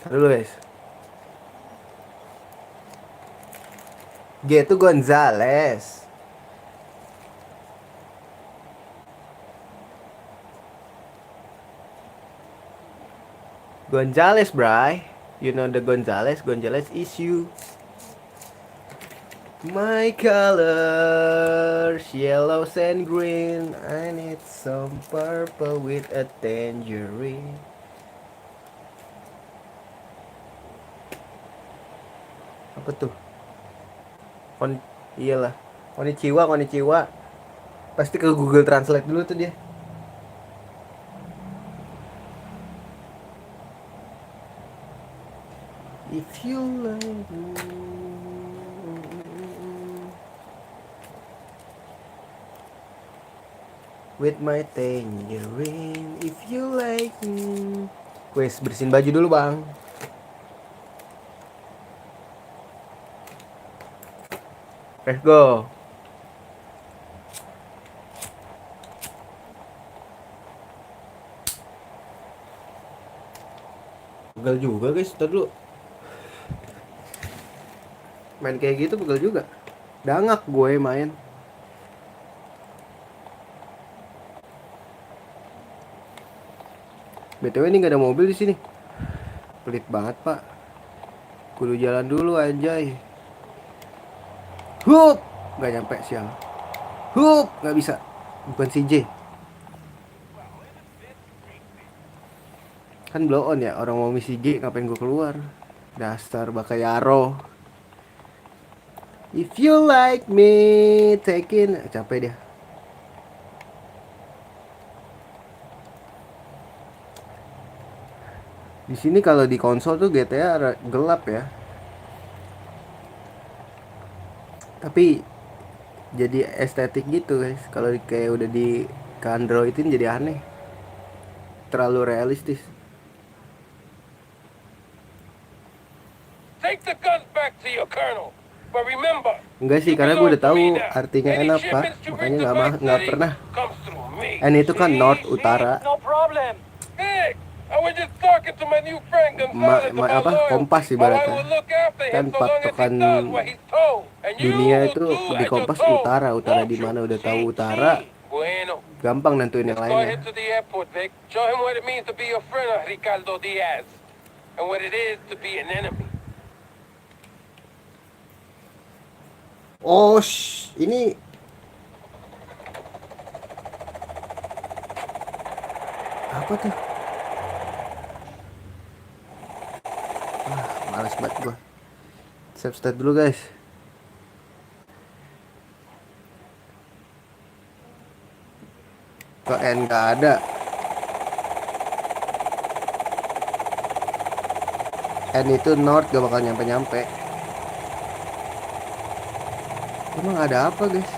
[SPEAKER 1] Taruh dulu guys. G itu Gonzales. Gonzales, bray. You know the Gonzales. Gonzales is you. My colors yellow and green. I need some purple with a tangerine. Apa tuh? Iyalah. Konnichiwa, konnichiwa. Pasti ke Google Translate dulu tuh dia. If you like me. With my tangerine, if you like me. Wes, bersihin baju dulu, Bang. Let's go. Pegal juga, guys. Ntar dulu. Main kayak gitu pegal juga. Dangak gue main. BTW ini gak ada mobil di sini. Pelit banget, Pak. Kudu jalan dulu anjay. Hup, gak nyampe sial. Hup, gak bisa. Bukan CJ. Kan blow on ya. Orang mau misi G ngapain gue keluar. Dasar Bakayaro. If you like me, take in. Capek dia. Di sini kalau di konsol tuh GTA gelap ya. Tapi jadi estetik gitu guys. Kalau kayak udah di Androidin jadi aneh. Terlalu realistis.
[SPEAKER 4] Take the guns back to your colonel. But remember,
[SPEAKER 1] Enggak sih, karena gue udah tahu artinya N apa, makanya nggak pernah. N itu kan north utara.
[SPEAKER 3] No problem.
[SPEAKER 4] Hey, I was just talking to my new friend Gonzales about
[SPEAKER 1] Apa
[SPEAKER 4] loyalty.
[SPEAKER 1] kompas
[SPEAKER 4] How I
[SPEAKER 1] ibaratnya.
[SPEAKER 4] will look after him
[SPEAKER 1] Kan
[SPEAKER 4] so long as he
[SPEAKER 1] patokan
[SPEAKER 4] does what he's told. And you
[SPEAKER 1] dunia
[SPEAKER 4] will
[SPEAKER 1] itu
[SPEAKER 4] do
[SPEAKER 1] di
[SPEAKER 4] as
[SPEAKER 1] kompas
[SPEAKER 4] you're told.
[SPEAKER 1] utara
[SPEAKER 4] Won't
[SPEAKER 1] di
[SPEAKER 4] you?
[SPEAKER 1] mana udah tahu
[SPEAKER 4] See?
[SPEAKER 1] utara,
[SPEAKER 4] Bueno.
[SPEAKER 1] gampang nentuin yang
[SPEAKER 4] Let's go
[SPEAKER 1] lainnya.
[SPEAKER 4] ahead to the airport, Vic. Show him what it means to be a friend of Ricardo Diaz. And what it is to be an enemy.
[SPEAKER 1] Oh, ini apa tuh? Males banget gua. Save state dulu guys. Kok N gak ada? N itu north gak bakal nyampe-nyampe. Emang ada apa guys?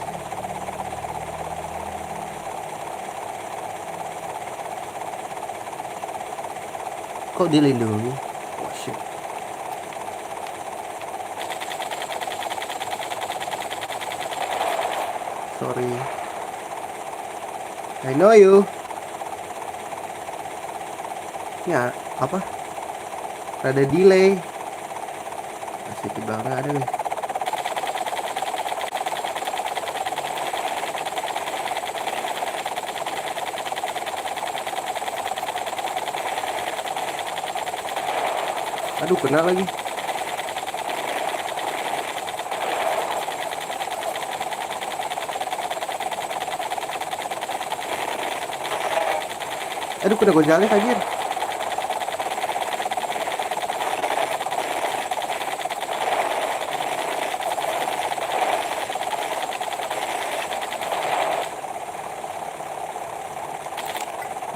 [SPEAKER 1] Kok dilindungi? Oh shit. Sorry. I know you. Ya, apa? Ada delay. Masih di belakang ada nih. Aduh, kena lagi. Aduh, kena Gonzales anjir.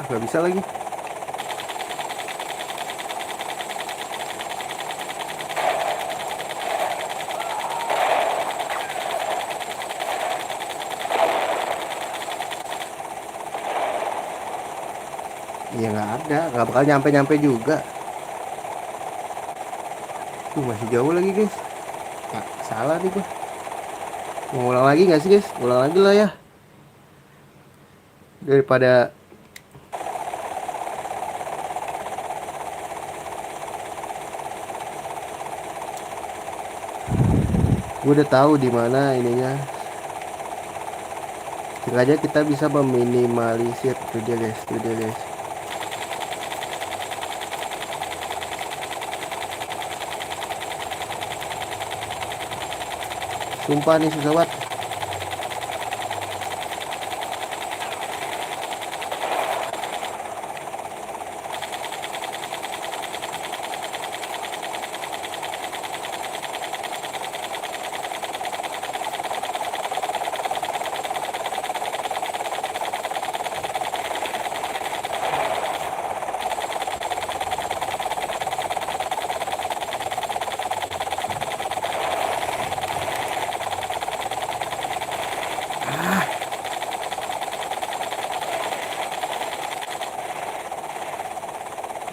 [SPEAKER 1] Gak bisa lagi. Iya nggak ada, nggak bakal nyampe juga. Tuh masih jauh lagi guys. Salah nih gua. Mau ulang lagi nggak sih guys? Ulang lagi lah ya. Daripada gue udah tahu di mana ininya. Sengaja kita bisa meminimalisir. Itu dia guys, itu dia guys. Sumpah nih susah banget.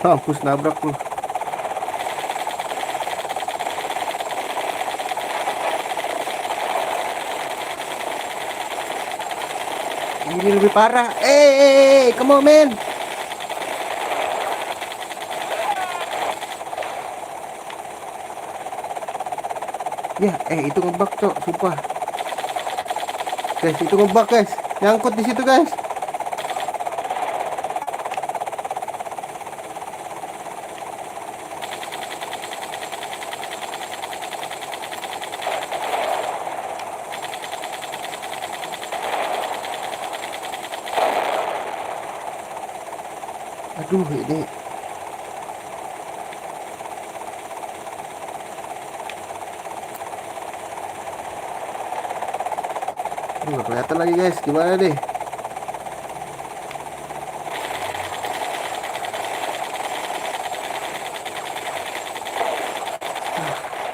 [SPEAKER 1] Mampus nabrak lu. Ini lebih parah. Come on man. Ya, itu ngebug cok, sumpah. Guys, itu ngebug guys. Nyangkut di situ guys. Aduh, ini nggak kelihatan lagi guys, gimana deh?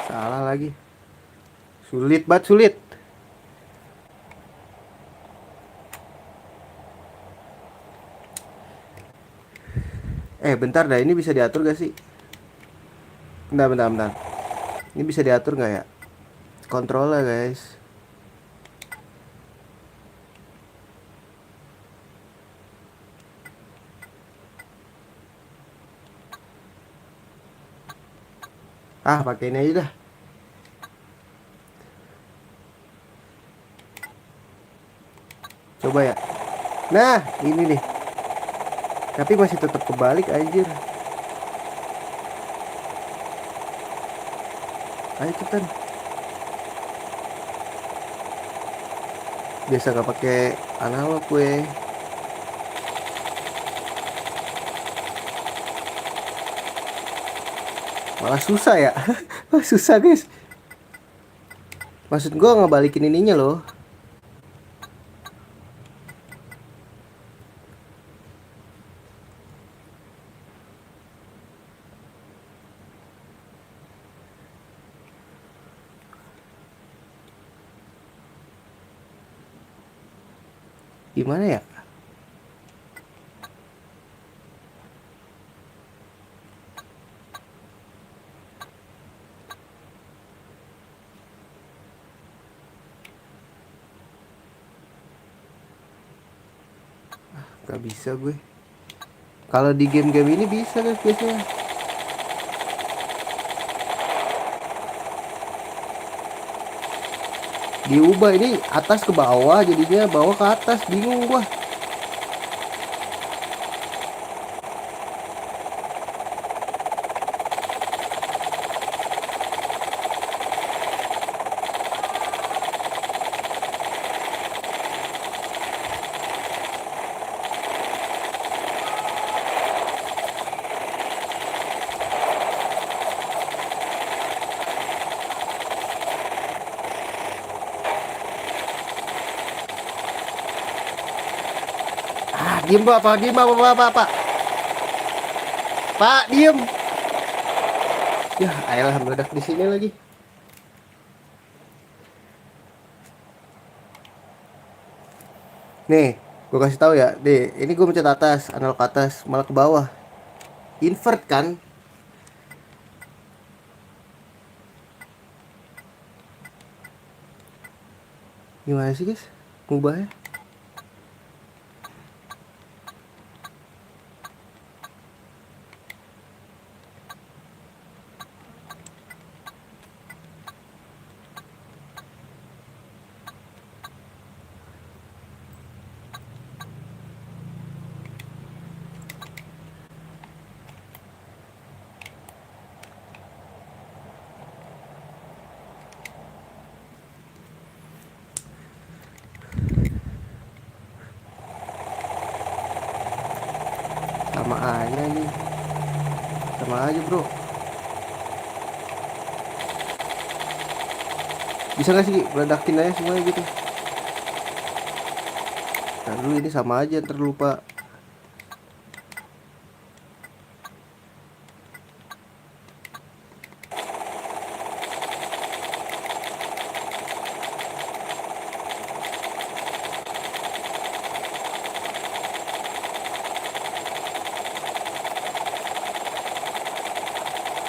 [SPEAKER 1] Salah lagi. Sulit banget, sulit. Bentar dah, ini bisa diatur gak sih? Bentar. Ini bisa diatur nggak ya? Kontrolnya guys. Pakai ini aja dah. Coba ya. Nah, ini nih. Tapi masih tetap kebalik anjir. Ayo cepetan. Biasa gak pakai analog gue. Malah susah ya. Susah guys. Maksud gue ngebalikin ininya loh. Gimana ya? Gak bisa gue. Kalau di game-game ini bisa guys biasanya. Diubah ini atas ke bawah, jadinya bawah ke atas, bingung gua. Diem pak, diem pak. Pak, diem. Ya, ayolah meledak di sini lagi. Nih, gue kasih tahu ya. Deh, ini gue mencet atas, analog ke atas, malah ke bawah. Invert kan? Gimana sih guys ngubahnya? Sama aja nih, sama aja bro. Bisa gak sih ledakin aja semuanya gitu? Ntar dulu ini sama aja ntar lupa.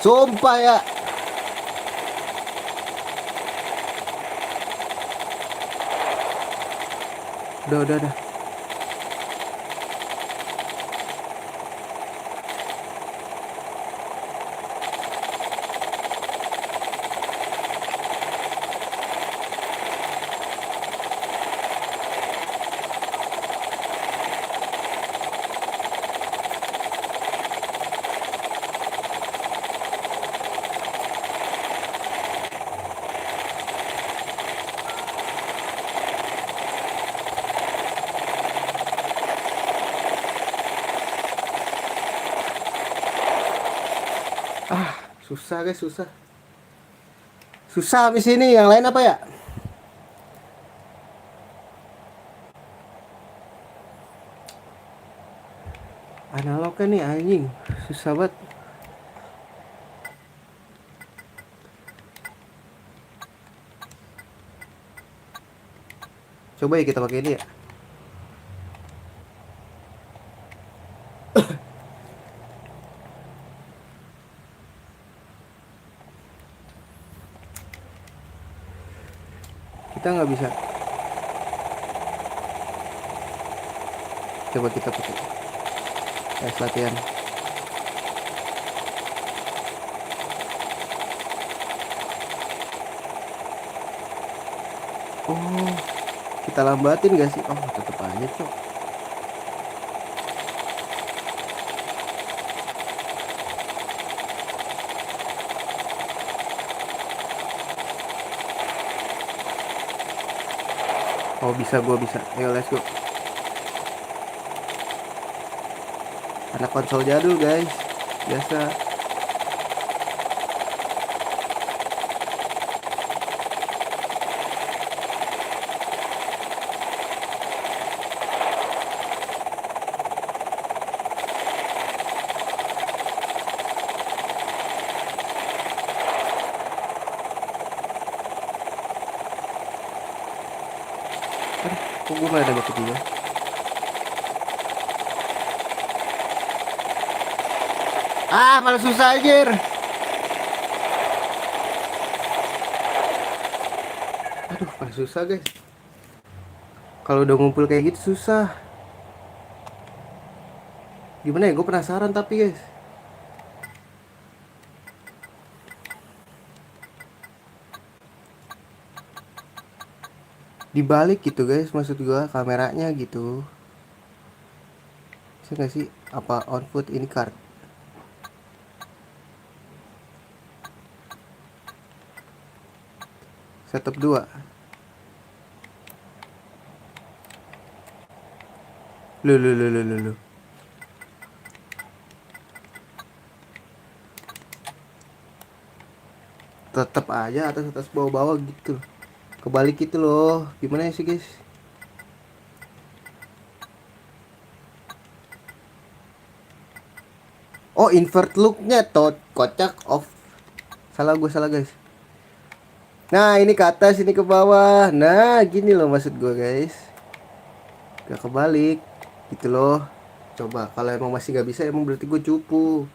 [SPEAKER 1] Sumpah ya. Udah. Susah guys, susah habis ini. Yang lain apa ya? Analog kan nih anjing, susah banget. Coba ya kita pakai ini ya. Kita nggak bisa. Coba kita pakai latihan. Oh, kita lambatin gak sih? Oh, tetep aja cok. Oh bisa, gua bisa. Ayo let's go. Anak konsol jadul guys, biasa. Kok gue gak ada batu dia? Malah susah anjir. Aduh, malah susah guys. Kalau udah ngumpul kayak gitu susah. Gimana ya? Gue penasaran tapi guys. Dibalik gitu guys, maksud gua kameranya gitu. Bisa gak sih? Apa output ini card? Setup 2. Lu. Tetap aja atas bawah gitu. Kebalik gitu loh. Gimana sih guys? Oh, invert looknya kocak off. Salah guys. Nah, ini ke atas, ini ke bawah. Nah, gini loh maksud gue guys. Gak kebalik gitu loh. Coba kalau emang masih gak bisa, emang berarti gue cupu.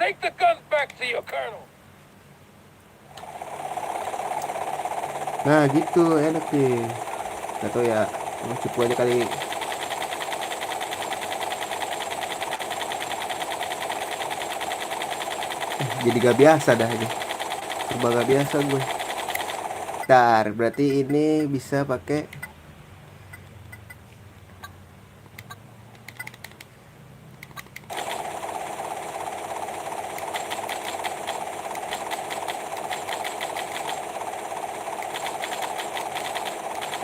[SPEAKER 4] Take the guns back to your colonel.
[SPEAKER 1] Nah gitu enak nih. Gak tau ya, cukup aja kali. Jadi gak biasa dah ini. Serba gak biasa gue. Ntar berarti ini bisa pakai.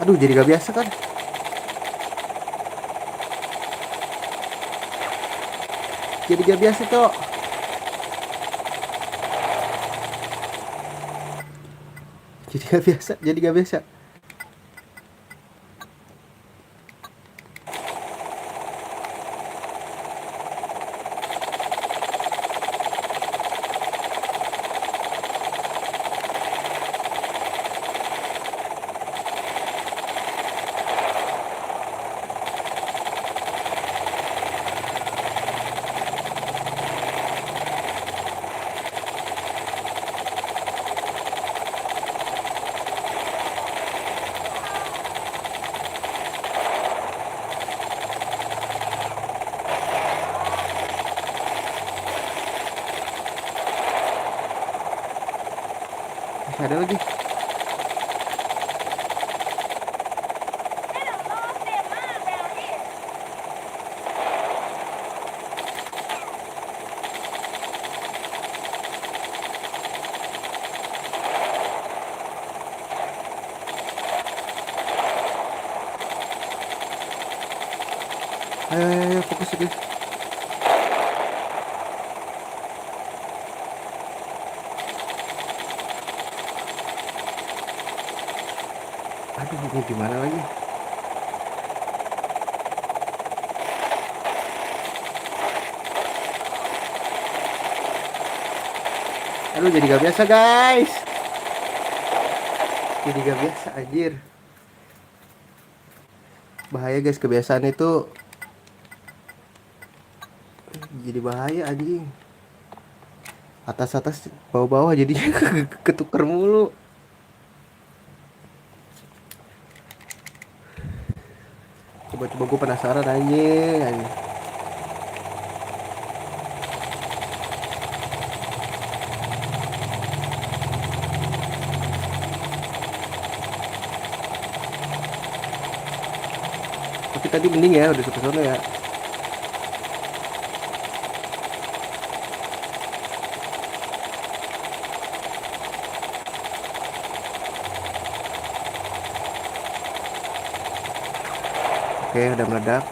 [SPEAKER 1] Aduh jadi gak biasa kan. Jadi gak biasa tuh. Jadi gak biasa. Jadi gak biasa. Masih ada lagi. Ayo, fokus guys. Aduh, ini gimana lagi? Aduh, jadi gak biasa guys. Jadi gak biasa anjir. Bahaya guys, kebiasaan itu jadi bahaya anjing. Atas-atas, bawah-bawah jadinya ketuker mulu. Coba-coba gue penasaran anjing. Tapi tadi mending ya, udah sampai sana ya. Oke, udah meledak.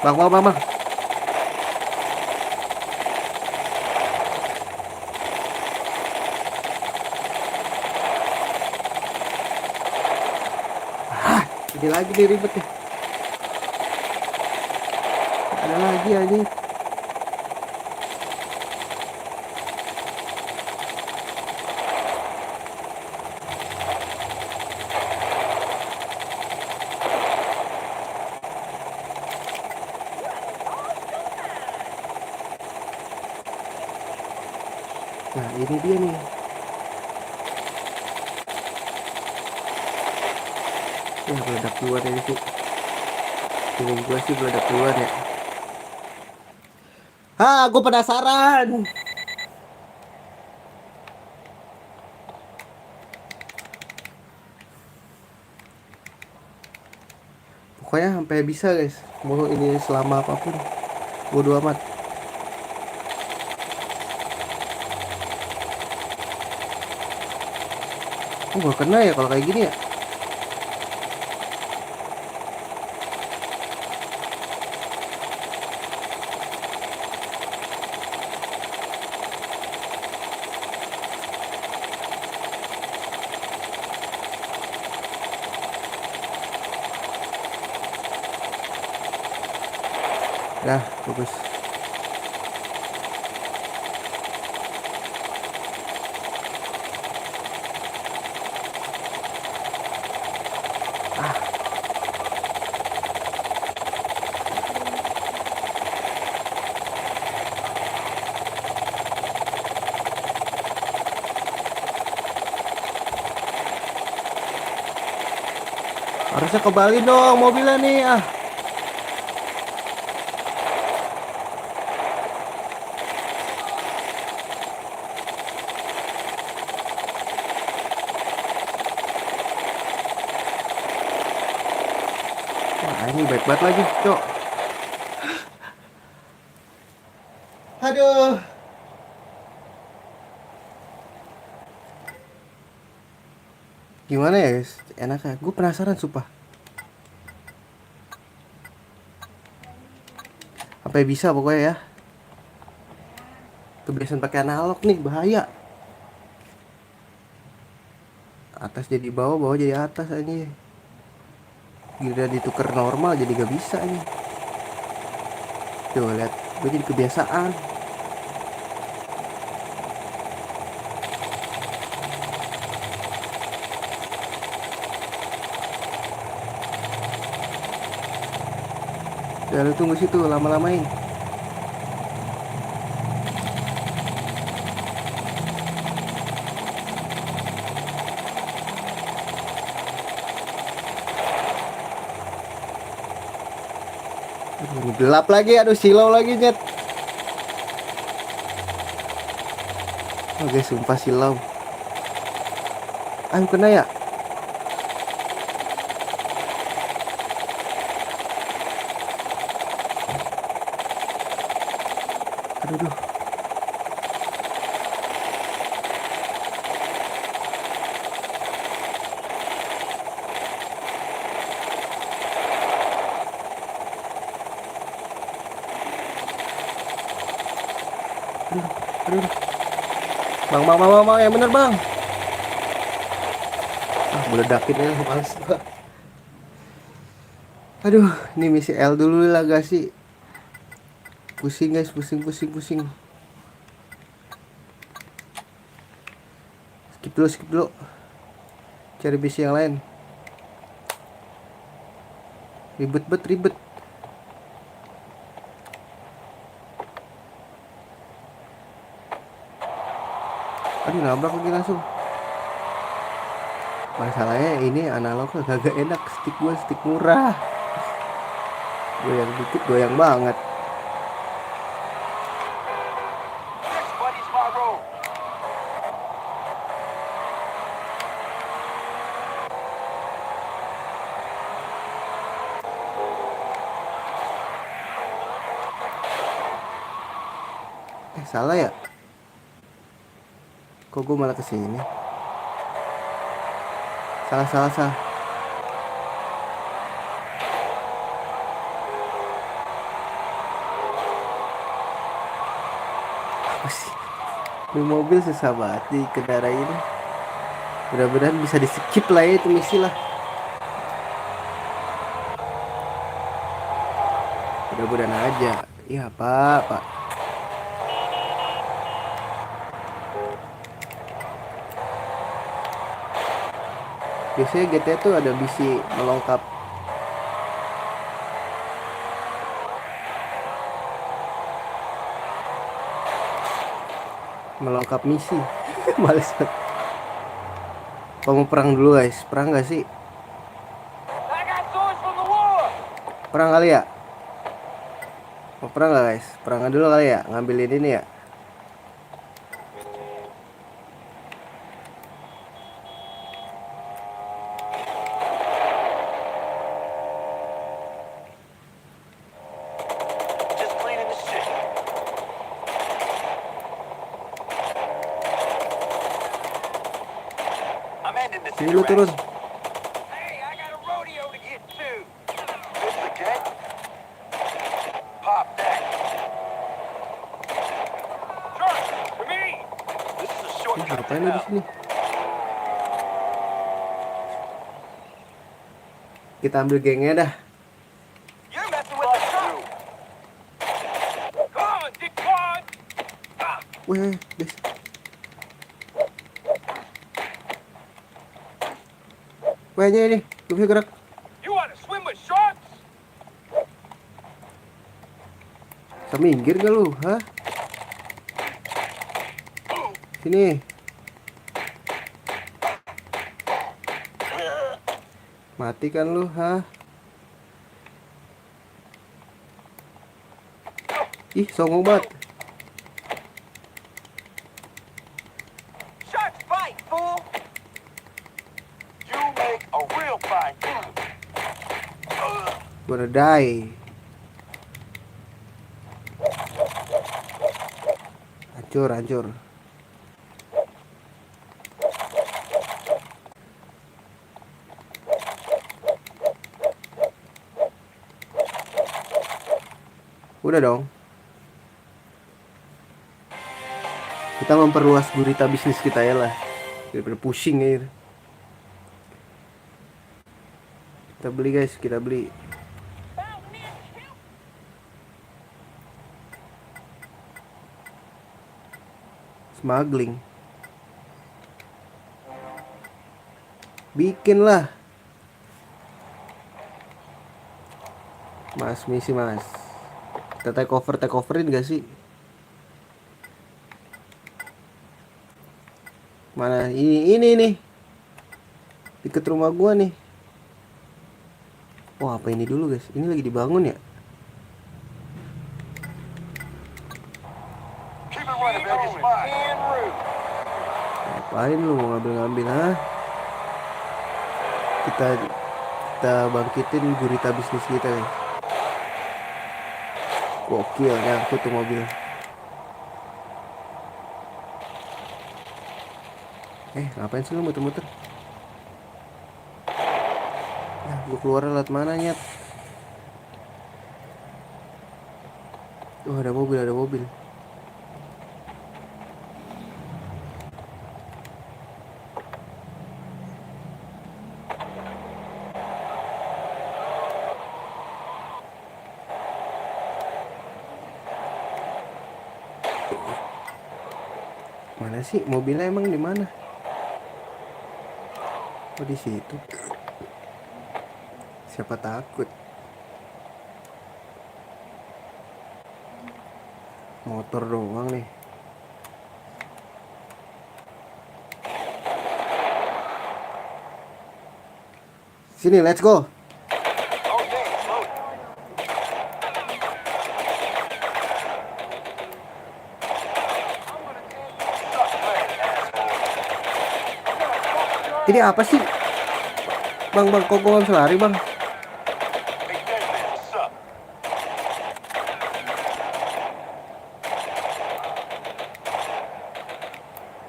[SPEAKER 1] Bang. Ini lagi nih ribet nih. Ada lagi aja. Nah ini dia nih. Ya meledak duluan ini sih. Feeling gue sih meledak duluan ya. Gue penasaran. Pokoknya sampai bisa guys. Mau ini selama apapun. Bodo amat. Gak kena ya kalau kayak gini ya. Dah, bagus. Harusnya kembali dong mobilnya nih ah. Wah ini baik banget lagi cok. Aduh. Gimana ya guys? Enaknya. Gue penasaran sumpah. Sampai bisa pokoknya ya. Kebiasaan pakai analog nih bahaya. Atas jadi bawah, bawah jadi atas aja. Gila ditukar normal jadi gak bisa nih. Tuh lihat, gue jadi kebiasaan. Udah lu tunggu situ lama-lamain. Aduh, ini gelap lagi, aduh silau lagi nyet. Oke, sumpah silau. Ayo kena ya. Aduh. Aduh. Bang, yang bener bang. Ah, meledakin ya, males gua. Aduh, ini misi L dulu lah gak sih? Pusing guys, pusing. Skip dulu. Cari misi yang lain. Ribet. Aduh, nabrak lagi langsung. Masalahnya ini analog kagak enak. Stick gue stick murah. Goyang dikit goyang banget.
[SPEAKER 2] This buddy's my road.
[SPEAKER 1] Salah ya? Kok gue malah kesini? Salah. Apa sih? Ini mobil susah banget dikendarain. Mudah-mudahan bisa di skip lah ya itu misi lah. Mudah-mudahan aja. Ya pak. Biasanya GTA tuh ada misi melengkap misi. Males banget. Kamu perang dulu guys. Perang gak sih?
[SPEAKER 2] I got swords from the war.
[SPEAKER 1] Perang kali ya? Mau perang gak guys? Perang dulu kali ya? Ngambilin ini ya?
[SPEAKER 2] Just cleaning the shit. I'm ending this
[SPEAKER 1] Sini lu turun.
[SPEAKER 2] Hey, I got a rodeo to get to. This again? Pop that. Sure, to me. This is a short cut to
[SPEAKER 1] Ngapain lu di
[SPEAKER 2] hell.
[SPEAKER 1] sini? Kita ambil gengnya dah.
[SPEAKER 2] You're messing with the crew.
[SPEAKER 1] Weh, guys. Weh, ini, gak bisa gerak.
[SPEAKER 2] You want to swim with sharks?
[SPEAKER 1] Bisa minggir gak lu, hah? Sini. Mati kan lu, hah? Ih, songong banget.
[SPEAKER 2] Sharks bite, fool! You make a real fine food.
[SPEAKER 1] Gonna die. Hancur, hancur. Udah dong. Kita memperluas gurita bisnis kita ya lah. Daripada pusing ya. Kita beli guys, kita beli. Smuggling. Bikin lah. Mas, misi mas. Kita take overin gak sih? Mana ini nih. Deket rumah gua nih. Wah, apa ini dulu guys? Ini lagi dibangun ya?
[SPEAKER 2] Keep it running, baby. Smart.
[SPEAKER 1] Ngapain lu mau ngambil ha? Kita bangkitin gurita bisnis kita ya. Gokil, nyangkut tuh mobil. Ngapain sih lu muter-muter? Nah, gua keluar lewat mana nyet? Oh, ada mobil. Mana sih mobilnya emang di mana? Oh, di situ. Siapa takut? Motor doang nih. Sini, let's go. Ini apa sih? Bang, kok gua bisa lari, Bang?
[SPEAKER 2] Hey, Desmond, what's up?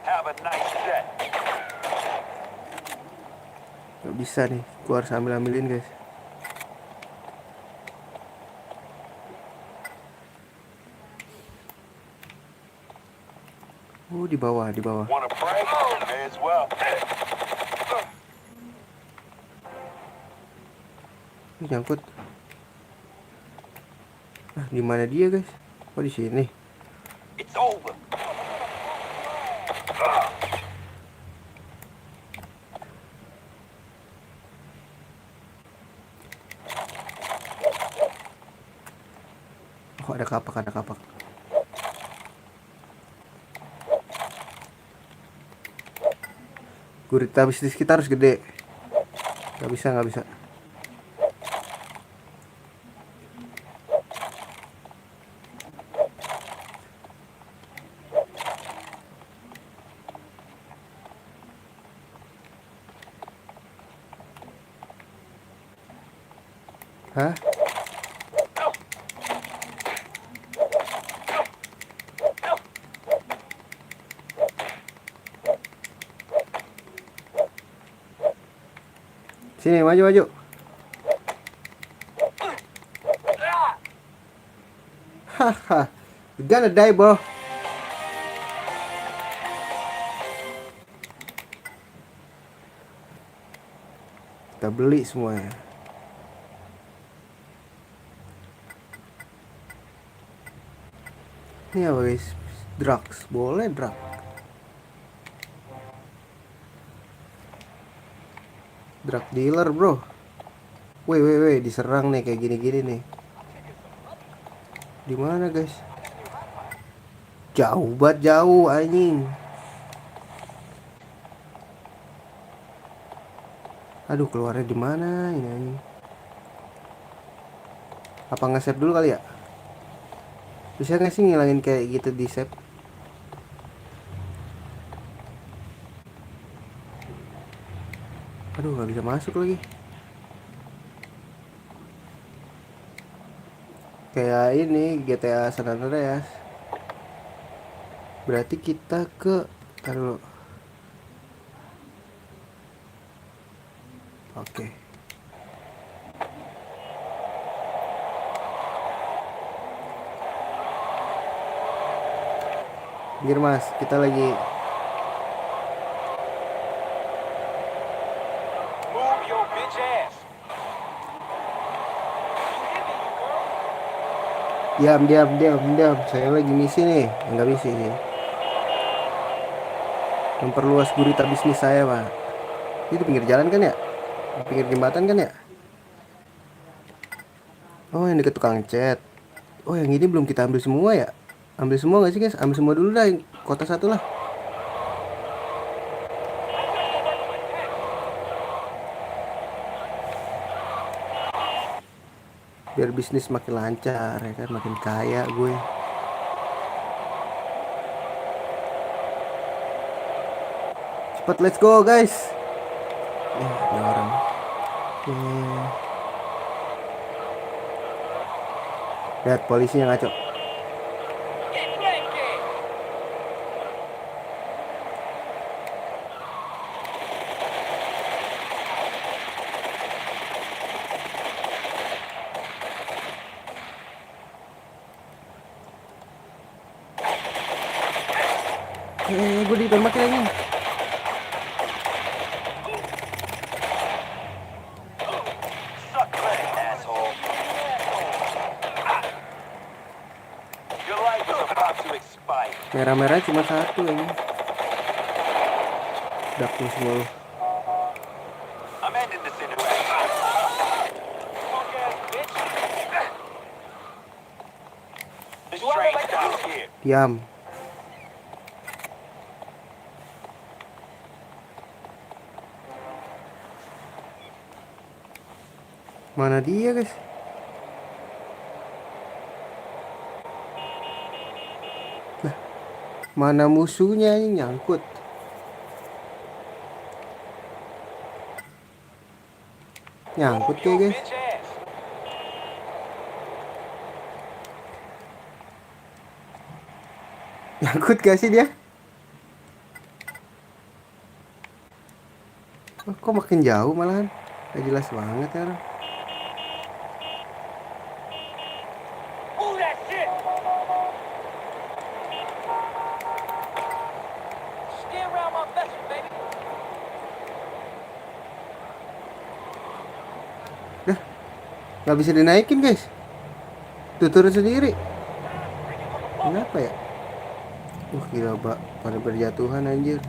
[SPEAKER 2] Have a nice day.
[SPEAKER 1] Gak bisa nih, gua harus ambilin guys. Di bawah.
[SPEAKER 2] Wanna pray? May as well.
[SPEAKER 1] Ini nyangkut. Di mana dia guys? Oh, di sini.
[SPEAKER 2] It's over.
[SPEAKER 1] Oh, ada kapak. Gurita bisnis kita harus gede. Gak bisa. Hah? Sini, maju. Haha, you're gonna die, bro. Kita beli semuanya. Ini apa guys? Drugs, boleh drug. Drug dealer bro. Weh, diserang nih kayak gini-gini nih. Di mana guys? Jauh banget, jauh anjing. Aduh, keluarnya di mana ini anjing? Apa nge-save dulu kali ya? Bisa nggak sih ngilangin kayak gitu di save? Aduh, nggak bisa masuk lagi. Kayak ini GTA San Andreas. Berarti kita ke, taruh dulu. Oke. Pinggir mas, kita lagi.
[SPEAKER 3] Move your bitch ass.
[SPEAKER 1] Diam. Saya lagi misi nih. Enggak misi sih. Memperluas gurita bisnis saya, Pak. Ini di pinggir jalan kan ya? Di pinggir jembatan kan ya? Oh, yang deket tukang cat. Oh, yang ini belum kita ambil semua ya? Ambil semua nggak sih guys? Ambil semua dulu dah, yang kota satu lah. Biar bisnis makin lancar ya kan, makin kaya gue. Cepet, let's go guys. Ada orang. Lihat polisinya ngaco. Gue ditembak lagi.
[SPEAKER 3] Suck credit, asshole. Your life is about to expire.
[SPEAKER 1] Merah-merah cuma satu ini. Daknya semua lu.
[SPEAKER 3] I'm ending this interaction. Punk ass bitch. This train stops here.
[SPEAKER 1] Diam. Mana dia guys? Nah, mana musuhnya yang nyangkut? Nyangkut kayak guys.
[SPEAKER 3] Bitch ass.
[SPEAKER 1] Nyangkut gak sih dia? Oh, kok makin jauh malahan? Gak jelas banget ya orang.
[SPEAKER 3] Move that shit. Stay around my vessel, baby.
[SPEAKER 1] Gak bisa dinaikin guys. Tuh turun sendiri. Kenapa ya? Gila pak, pada berjatuhan anjir.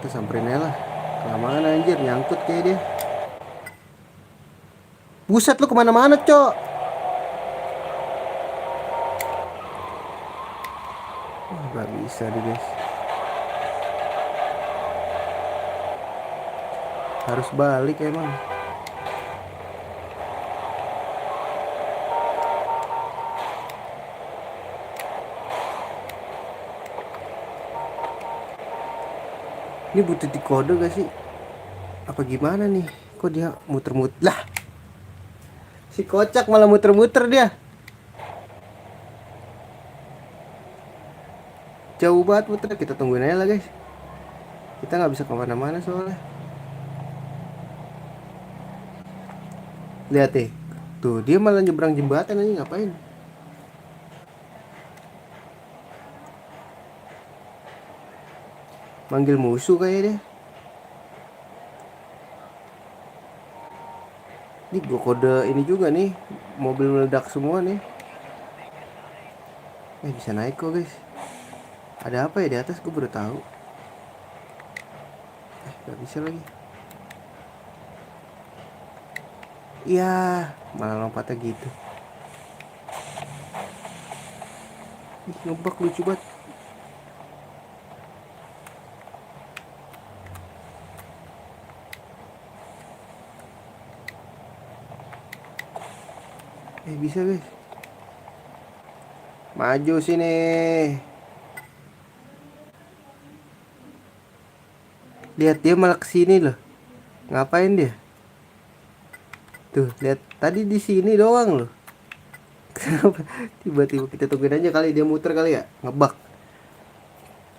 [SPEAKER 1] Kita samperin aja lah. Kelamaan anjir, nyangkut kayak dia. Buset lu kemana-mana cok. Gak bisa deh guys. Harus balik emang. Ini butuh dikode gak sih? Apa gimana nih? Kok dia muter-muter? Lah, si kocak malah muter-muter dia. Jauh banget muter. Kita tungguin aja lah guys. Kita nggak bisa kemana-mana soalnya. Lihat deh. Tuh dia malah nyebrang jembatan aja, ngapain? Manggil musuh kayak deh. Ini gue kode ini juga nih. Mobil meledak semua nih. Bisa naik kok guys. Ada apa ya di atas, gue baru tahu. Gak bisa lagi. Iya, malah lompatnya gitu. Ih, ngebak lucu banget. Bisa guys. Maju sini. Lihat dia malah kesini loh. Ngapain dia? Tuh, lihat tadi di sini doang loh. Kenapa tiba-tiba kita tungguin aja kali dia muter kali ya? Ngebak.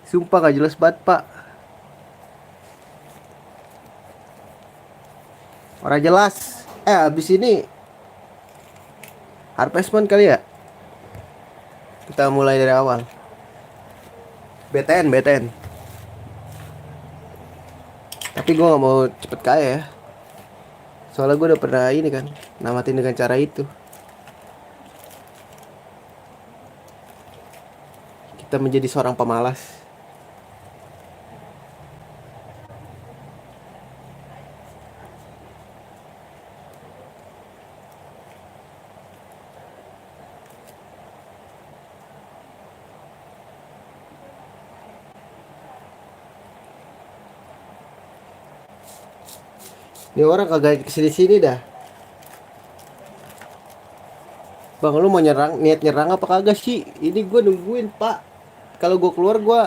[SPEAKER 1] Sumpah gak jelas banget, Pak. Orang jelas. Abis ini Harvest Moon kali ya? Kita mulai dari awal. BTN. Tapi gue gak mau cepet kaya ya. Soalnya gue udah pernah ini kan, namatin dengan cara itu. Kita menjadi seorang pemalas. Ini orang kagak kesini-sini dah. Bang, lu mau niat nyerang apa kagak sih? Ini gue nungguin, Pak. Kalau gue keluar gue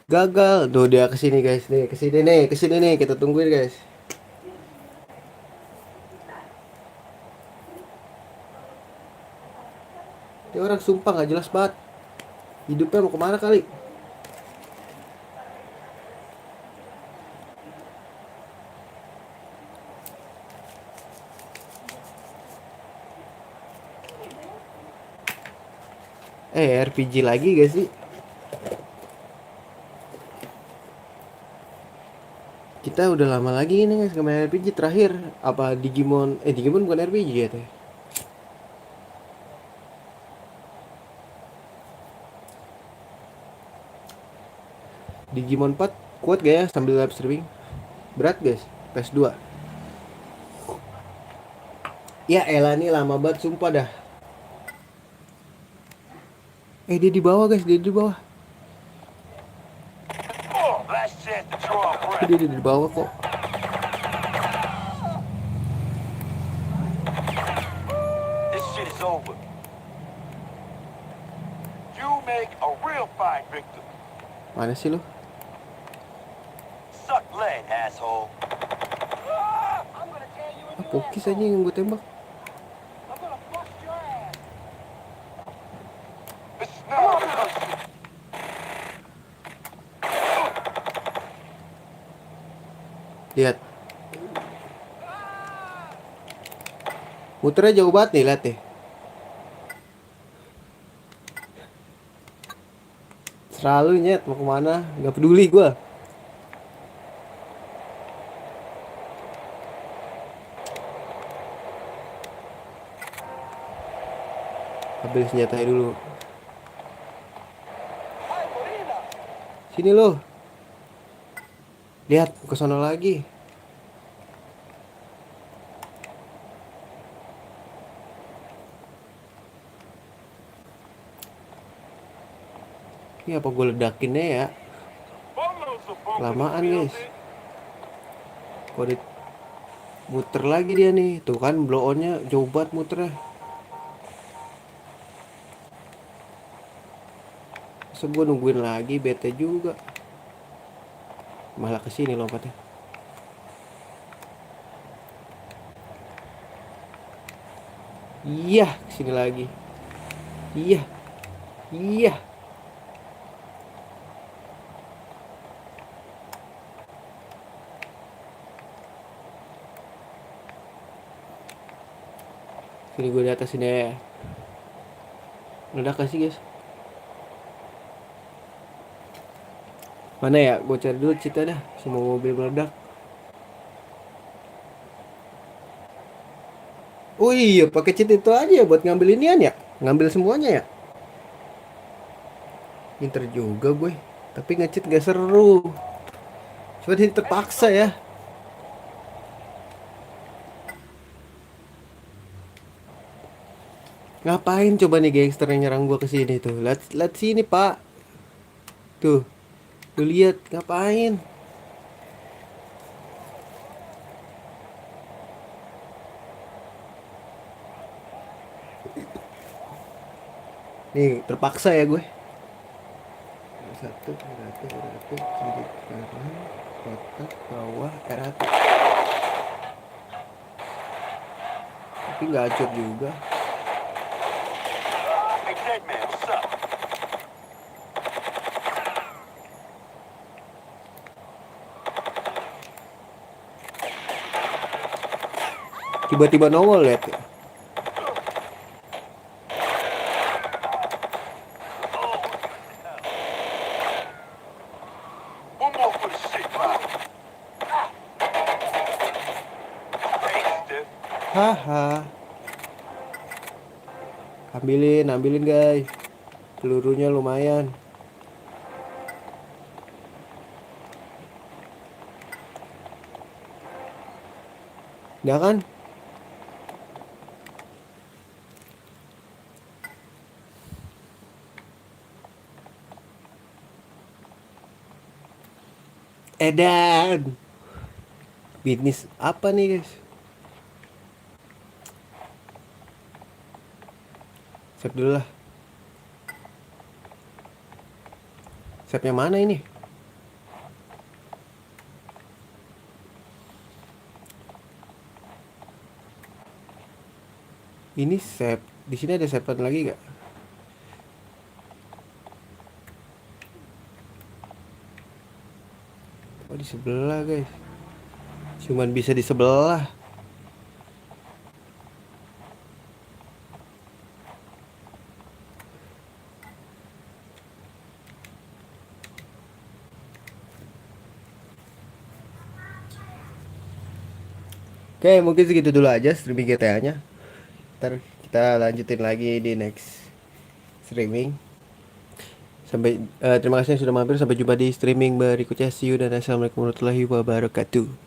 [SPEAKER 1] gagal. Tuh dia kesini guys, kesini nih, kita tungguin guys. Ini orang sumpah nggak jelas banget. Hidupnya mau kemana kali? RPG lagi gak sih? Kita udah lama lagi ini guys main RPG terakhir. Apa Digimon? Digimon bukan RPG ya teh. Digimon 4 kuat gak ya sambil live streaming? Berat guys, PS2. Ya elah nih lama banget sumpah dah. Dia di bawah guys, dia di bawah.
[SPEAKER 2] Last chance to draw a breath.
[SPEAKER 1] Dia di bawah kok.
[SPEAKER 2] This shit is over. You make a real fine victim.
[SPEAKER 1] Mana sih lu?
[SPEAKER 2] Suck lead, asshole.
[SPEAKER 1] Pokis aja yang gue tembak.
[SPEAKER 2] This is not a mercy.
[SPEAKER 1] Lihat. Muternya jauh banget nih, lihat deh. Selalu nyet mau kemana? Gak peduli gue. Ambil senjata dulu. Sini lo. Lihat ke sana lagi. Ini apa gue ledakinnya ya? Lamaan guys. Kode muter lagi dia nih. Tuh kan blow on-nya jauh banget muternya. Masa gue nungguin lagi, bete juga. Malah kesini lompatnya. Iya, kesini lagi. Iya. Sini gue di atas sini ya. Meledak gak sih guys? Mana ya? Gue cari dulu cerita dah. Semua mobil meledak. Oh iya, pakai cheat itu aja ya buat ngambil inian ya? Ngambil semuanya ya? Pinter juga gue. Tapi nge-cheat gak seru. Cuma jadi terpaksa ya. Ngapain coba nih gangster yang nyerang gua ke sini tuh? Lihat sini, Pak. Tuh. Lu lihat ngapain? Nih, terpaksa ya gue. Satu, kiri, kanan, kotak, bawah, RAT. Tapi nggak hancur juga.
[SPEAKER 3] Hey, Dead Man, what's up?
[SPEAKER 1] Tiba-tiba nongol lihat.
[SPEAKER 3] One more for the shit, pal. Thanks, Stiff.
[SPEAKER 1] Haha. Ambilin guys. Pelurunya lumayan. Udah kan? Edan. Bisnis apa nih guys? Save dulu lah. Save yang mana ini? Ini save. Di sini ada save lagi gak? Oh di sebelah guys. Cuman bisa di sebelah. Oke, mungkin segitu dulu aja streaming GTA-nya. Ntar kita lanjutin lagi di next streaming. Sampai terima kasih yang sudah mampir. Sampai jumpa di streaming berikutnya. See you dan assalamualaikum warahmatullahi wabarakatuh.